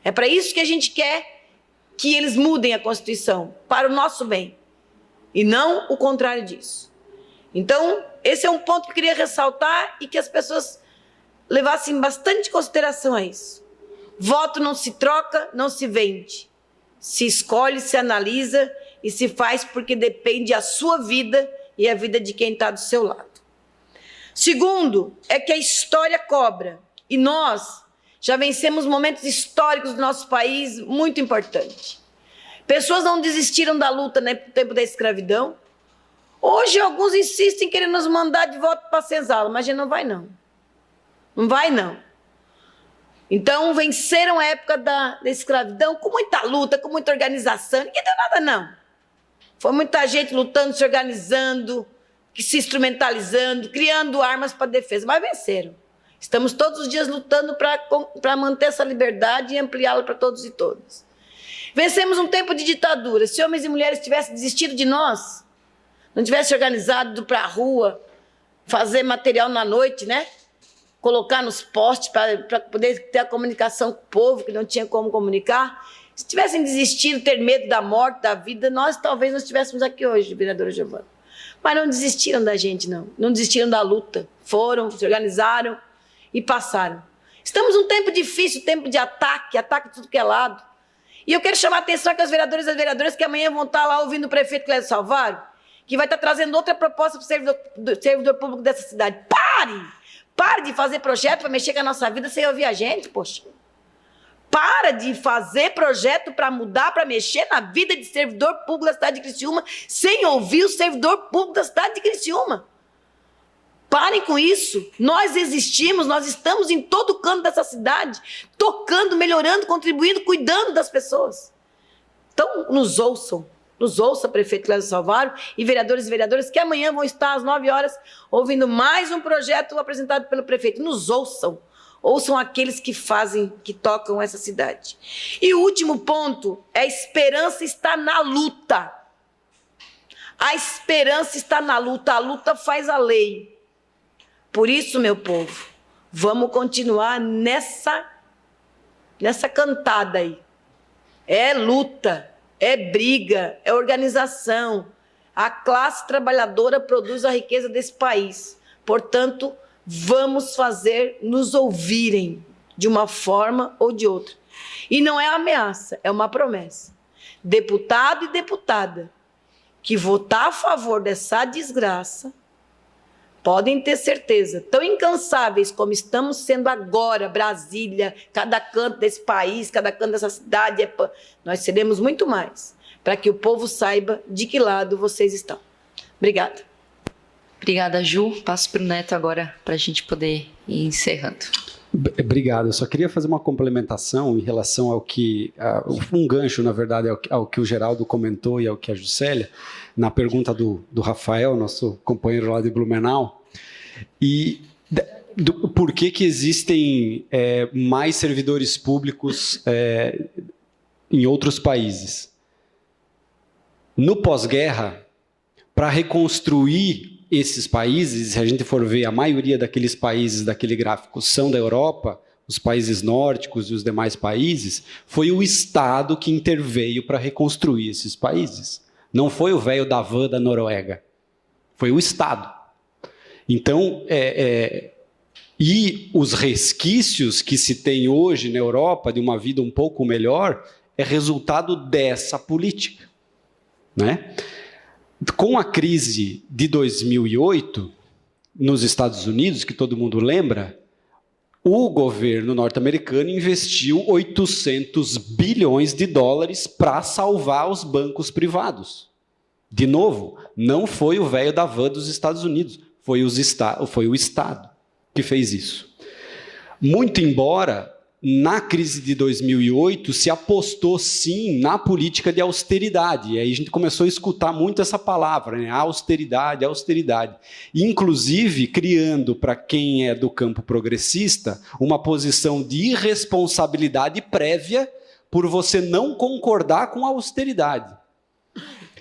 É para isso que a gente quer que eles mudem a Constituição, para o nosso bem, e não o contrário disso. Então, esse é um ponto que eu queria ressaltar e que as pessoas levassem bastante consideração a isso. Voto não se troca, não se vende. Se escolhe, se analisa e se faz porque depende a sua vida e a vida de quem está do seu lado. Segundo, é que a história cobra. E nós já vencemos momentos históricos do nosso país muito importantes. Pessoas não desistiram da luta no tempo da escravidão. Hoje, alguns insistem em querer nos mandar de volta para a senzala, mas a gente não vai, não. Não vai, não. Então, venceram a época da escravidão com muita luta, com muita organização. Ninguém deu nada, não. Foi muita gente lutando, se organizando, se instrumentalizando, criando armas para defesa, mas venceram. Estamos todos os dias lutando para manter essa liberdade e ampliá-la para todos e todas. Vencemos um tempo de ditadura. Se homens e mulheres tivessem desistido de nós, não tivessem organizado para a rua, fazer material na noite, né? Colocar nos postes para poder ter a comunicação com o povo, que não tinha como comunicar. Se tivessem desistido, ter medo da morte, da vida, nós talvez não estivéssemos aqui hoje, vereadora Giovana. Mas não desistiram da gente, não. Não desistiram da luta. Foram, se organizaram e passaram. Estamos num tempo difícil, tempo de ataque de tudo que é lado. E eu quero chamar a atenção aqui aos vereadores e as vereadoras que amanhã vão estar lá ouvindo o prefeito Clédio Salvário, que vai estar trazendo outra proposta para o servidor público dessa cidade. Pare de fazer projeto para mexer com a nossa vida sem ouvir a gente, poxa. Para de fazer projeto para mudar, para mexer na vida de servidor público da cidade de Criciúma sem ouvir o servidor público da cidade de Criciúma. Parem com isso. Nós existimos, nós estamos em todo canto dessa cidade, tocando, melhorando, contribuindo, cuidando das pessoas. Então, nos ouça, prefeito Clédio Salvário e vereadores e vereadoras que amanhã vão estar às 9 horas ouvindo mais um projeto apresentado pelo prefeito. Nos ouçam. Ouçam aqueles que fazem, que tocam essa cidade. E o último ponto é a esperança está na luta. A esperança está na luta. A luta faz a lei. Por isso, meu povo, vamos continuar nessa cantada aí. É luta, é briga, é organização. A classe trabalhadora produz a riqueza desse país. Portanto, vamos fazer nos ouvirem de uma forma ou de outra. E não é ameaça, é uma promessa. Deputado e deputada que votar a favor dessa desgraça, podem ter certeza, tão incansáveis como estamos sendo agora, Brasília, cada canto desse país, cada canto dessa cidade, nós seremos muito mais, para que o povo saiba de que lado vocês estão. Obrigada. Obrigada, Ju. Passo para o Neto agora, para a gente poder ir encerrando. Obrigado. Eu só queria fazer uma complementação em relação ao que... um gancho, na verdade, ao que o Geraldo comentou e ao que a Juscelia, na pergunta do Rafael, nosso companheiro lá de Blumenau, e por que existem mais servidores públicos em outros países. No pós-guerra, para reconstruir esses países, se a gente for ver, a maioria daqueles países daquele gráfico são da Europa, os países nórdicos e os demais países, foi o Estado que interveio para reconstruir esses países. Não foi o velho da van da Noruega. Foi o Estado. Então, e os resquícios que se tem hoje na Europa de uma vida um pouco melhor é resultado dessa política, né? Com a crise de 2008, nos Estados Unidos, que todo mundo lembra, o governo norte-americano investiu 800 bilhões de dólares para salvar os bancos privados. De novo, não foi o velho da van dos Estados Unidos, foi o Estado que fez isso. Muito embora, na crise de 2008, se apostou sim na política de austeridade. E aí a gente começou a escutar muito essa palavra, né? Austeridade, austeridade. Inclusive, criando, para quem é do campo progressista, uma posição de irresponsabilidade prévia por você não concordar com a austeridade.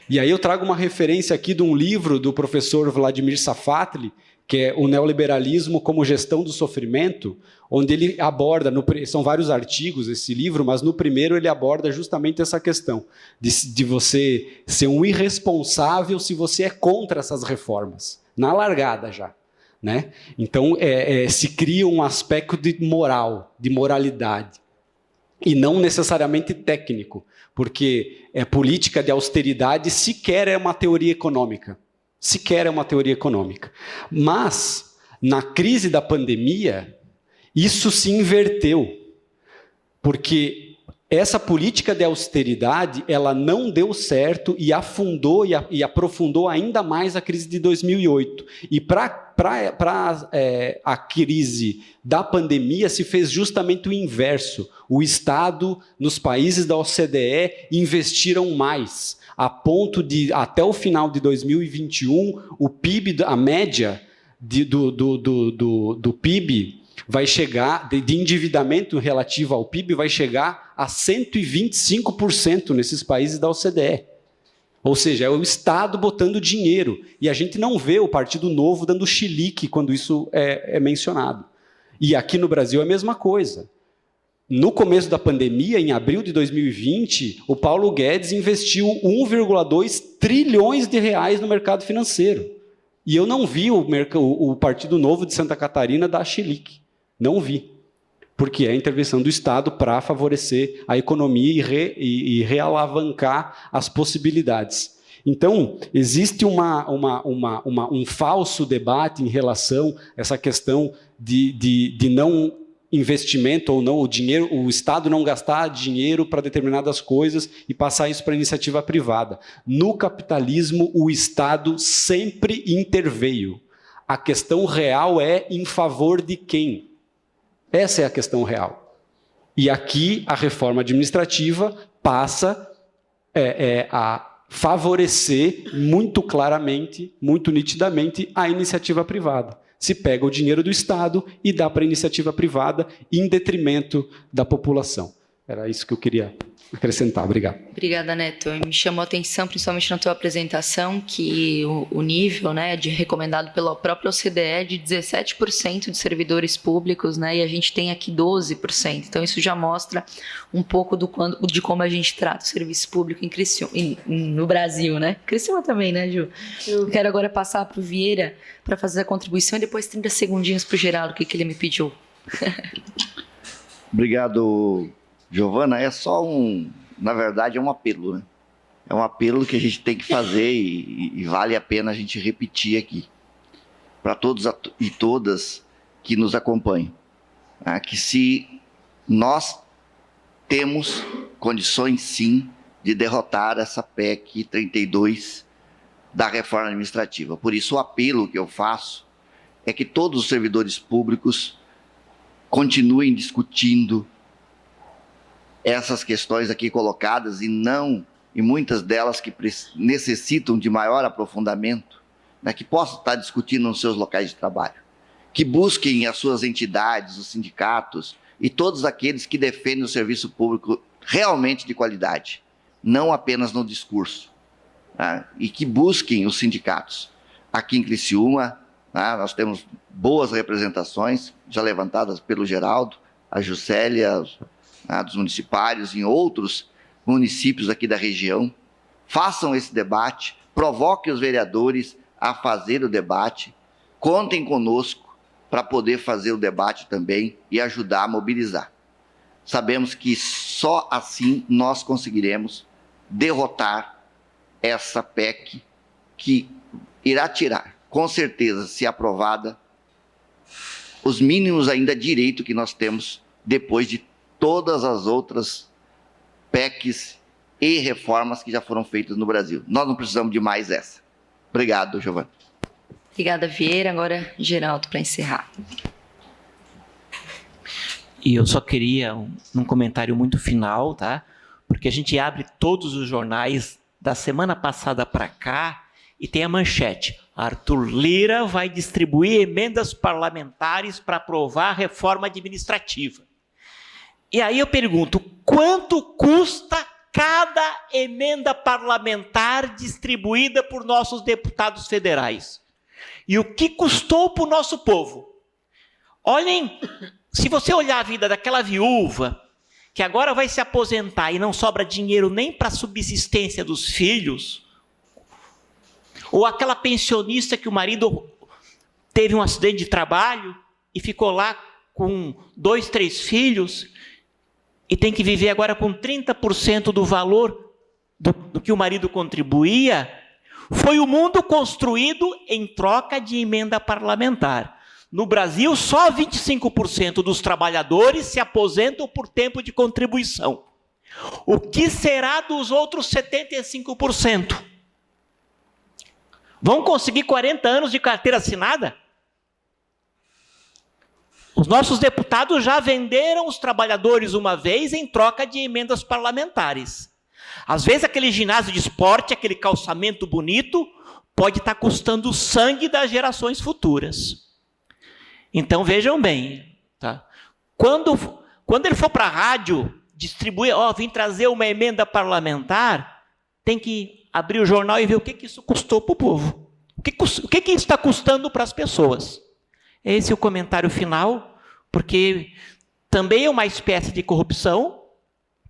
E aí eu trago uma referência aqui de um livro do professor Vladimir Safatli, que é O Neoliberalismo como Gestão do Sofrimento, onde ele aborda, são vários artigos esse livro, mas no primeiro ele aborda justamente essa questão de você ser um irresponsável se você é contra essas reformas, na largada já, né? Então se cria um aspecto de moral, de moralidade, e não necessariamente técnico, porque política de austeridade sequer é uma teoria econômica. Sequer é uma teoria econômica. Mas, na crise da pandemia, isso se inverteu. Porque essa política de austeridade, ela não deu certo e afundou e aprofundou ainda mais a crise de 2008. E para a crise da pandemia se fez justamente o inverso. O Estado, nos países da OCDE, investiram mais, a ponto de, até o final de 2021, o PIB, a média do PIB vai chegar, de endividamento relativo ao PIB, vai chegar a 125% nesses países da OCDE. Ou seja, é o Estado botando dinheiro. E a gente não vê o Partido Novo dando chilique quando isso é mencionado. E aqui no Brasil é a mesma coisa. No começo da pandemia, em abril de 2020, o Paulo Guedes investiu 1,2 trilhões de reais no mercado financeiro. E eu não vi o Partido Novo de Santa Catarina dar chilique. Não vi. Porque é a intervenção do Estado para favorecer a economia e realavancar as possibilidades. Então, existe um falso debate em relação a essa questão de não investimento ou não, o Estado não gastar dinheiro para determinadas coisas e passar isso para a iniciativa privada. No capitalismo, o Estado sempre interveio. A questão real é em favor de quem? Essa é a questão real. E aqui a reforma administrativa passa a favorecer muito claramente, muito nitidamente, a iniciativa privada. Se pega o dinheiro do Estado e dá para a iniciativa privada em detrimento da população. Era isso que eu queria acrescentar. Obrigado. Obrigada, Neto. Me chamou a atenção, principalmente na tua apresentação, que o nível, né, recomendado pela própria OCDE é de 17% de servidores públicos, né, e a gente tem aqui 12%. Então, isso já mostra um pouco de como a gente trata o serviço público em Criciúma, no Brasil, né? Criciúma também, né, Ju? Eu quero agora passar para o Vieira para fazer a contribuição e depois 30 segundinhos para o Geraldo, o que ele me pediu. Obrigado, Giovana. É só na verdade, é um apelo, né? É um apelo que a gente tem que fazer e vale a pena a gente repetir aqui. Para todos e todas que nos acompanham. Né? Que se nós temos condições, sim, de derrotar essa PEC 32 da reforma administrativa. Por isso, o apelo que eu faço é que todos os servidores públicos continuem discutindo essas questões aqui colocadas e muitas delas que necessitam de maior aprofundamento, né, que possam estar discutindo nos seus locais de trabalho, que busquem as suas entidades, os sindicatos e todos aqueles que defendem o serviço público realmente de qualidade, não apenas no discurso, né, e que busquem os sindicatos. Aqui em Criciúma, né, nós temos boas representações, já levantadas pelo Geraldo, a Juscelia, dos municipários, em outros municípios aqui da região, façam esse debate, provoquem os vereadores a fazer o debate, contem conosco para poder fazer o debate também e ajudar a mobilizar. Sabemos que só assim nós conseguiremos derrotar essa PEC que irá tirar, com certeza, se aprovada, os mínimos ainda direito que nós temos depois de todas as outras PECs e reformas que já foram feitas no Brasil. Nós não precisamos de mais essa. Obrigado, Giovana. Obrigada, Vieira. Agora, Geraldo, para encerrar. E eu só queria um comentário muito final, tá? Porque a gente abre todos os jornais da semana passada para cá e tem a manchete: Arthur Lira vai distribuir emendas parlamentares para aprovar a reforma administrativa. E aí eu pergunto, quanto custa cada emenda parlamentar distribuída por nossos deputados federais? E o que custou para o nosso povo? Olhem, se você olhar a vida daquela viúva que agora vai se aposentar e não sobra dinheiro nem para a subsistência dos filhos, ou aquela pensionista que o marido teve um acidente de trabalho e ficou lá com 2, 3 filhos e tem que viver agora com 30% do valor do que o marido contribuía, foi o mundo construído em troca de emenda parlamentar. No Brasil, só 25% dos trabalhadores se aposentam por tempo de contribuição. O que será dos outros 75%? Vão conseguir 40 anos de carteira assinada? Os nossos deputados já venderam os trabalhadores uma vez em troca de emendas parlamentares. Às vezes aquele ginásio de esporte, aquele calçamento bonito, pode estar custando o sangue das gerações futuras. Então vejam bem, tá? Quando ele for para a rádio distribuir, vim trazer uma emenda parlamentar, tem que abrir o jornal e ver o que isso custou para o povo. O que isso está custando para as pessoas. Esse é o comentário final, porque também é uma espécie de corrupção,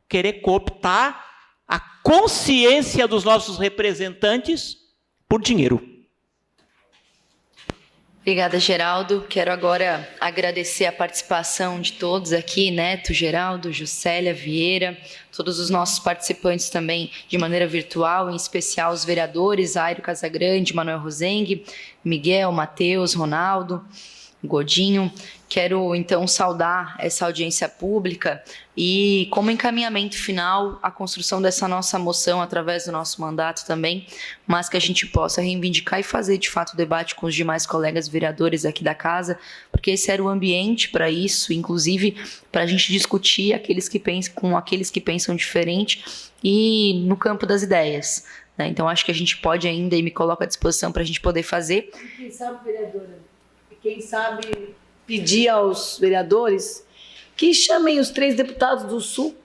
querer cooptar a consciência dos nossos representantes por dinheiro. Obrigada, Geraldo. Quero agora agradecer a participação de todos aqui, Neto, Geraldo, Juscelia, Vieira, todos os nossos participantes também de maneira virtual, em especial os vereadores, Airo Casagrande, Manuel Rosengue, Miguel, Matheus, Ronaldo, Godinho. Quero, então, saudar essa audiência pública e, como encaminhamento final, a construção dessa nossa moção através do nosso mandato também, mas que a gente possa reivindicar e fazer, de fato, o debate com os demais colegas vereadores aqui da casa, porque esse era o ambiente para isso, inclusive para a gente discutir com aqueles que pensam diferente e no campo das ideias, né? Então, acho que a gente pode ainda, e me coloco à disposição para a gente poder fazer. Quem sabe, vereadora, quem sabe pedir aos vereadores que chamem os 3 deputados do Sul,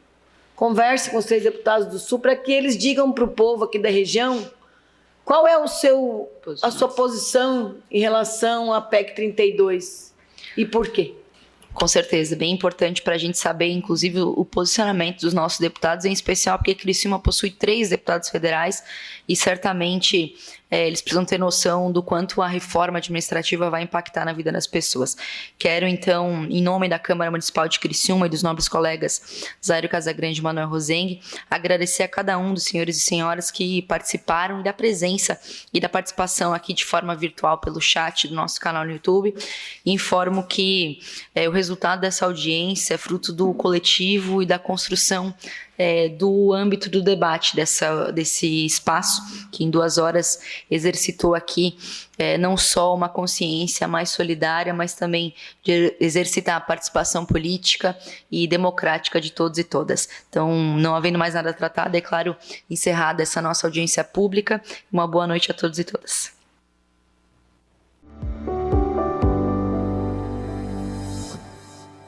conversem com os 3 deputados do Sul, para que eles digam para o povo aqui da região qual é a sua posição em relação à PEC 32 e por quê. Com certeza, bem importante para a gente saber, inclusive, o posicionamento dos nossos deputados, em especial porque Criciúma possui 3 deputados federais e certamente eles precisam ter noção do quanto a reforma administrativa vai impactar na vida das pessoas. Quero, então, em nome da Câmara Municipal de Criciúma e dos nobres colegas Zairo Casagrande e Manuel Rosengue, agradecer a cada um dos senhores e senhoras que participaram e da presença e da participação aqui de forma virtual pelo chat do nosso canal no YouTube. Informo que o resultado dessa audiência é fruto do coletivo e da construção do âmbito do debate desse espaço, que em 2 horas exercitou aqui não só uma consciência mais solidária, mas também de exercitar a participação política e democrática de todos e todas. Então, não havendo mais nada a tratar, declaro encerrada essa nossa audiência pública. Uma boa noite a todos e todas.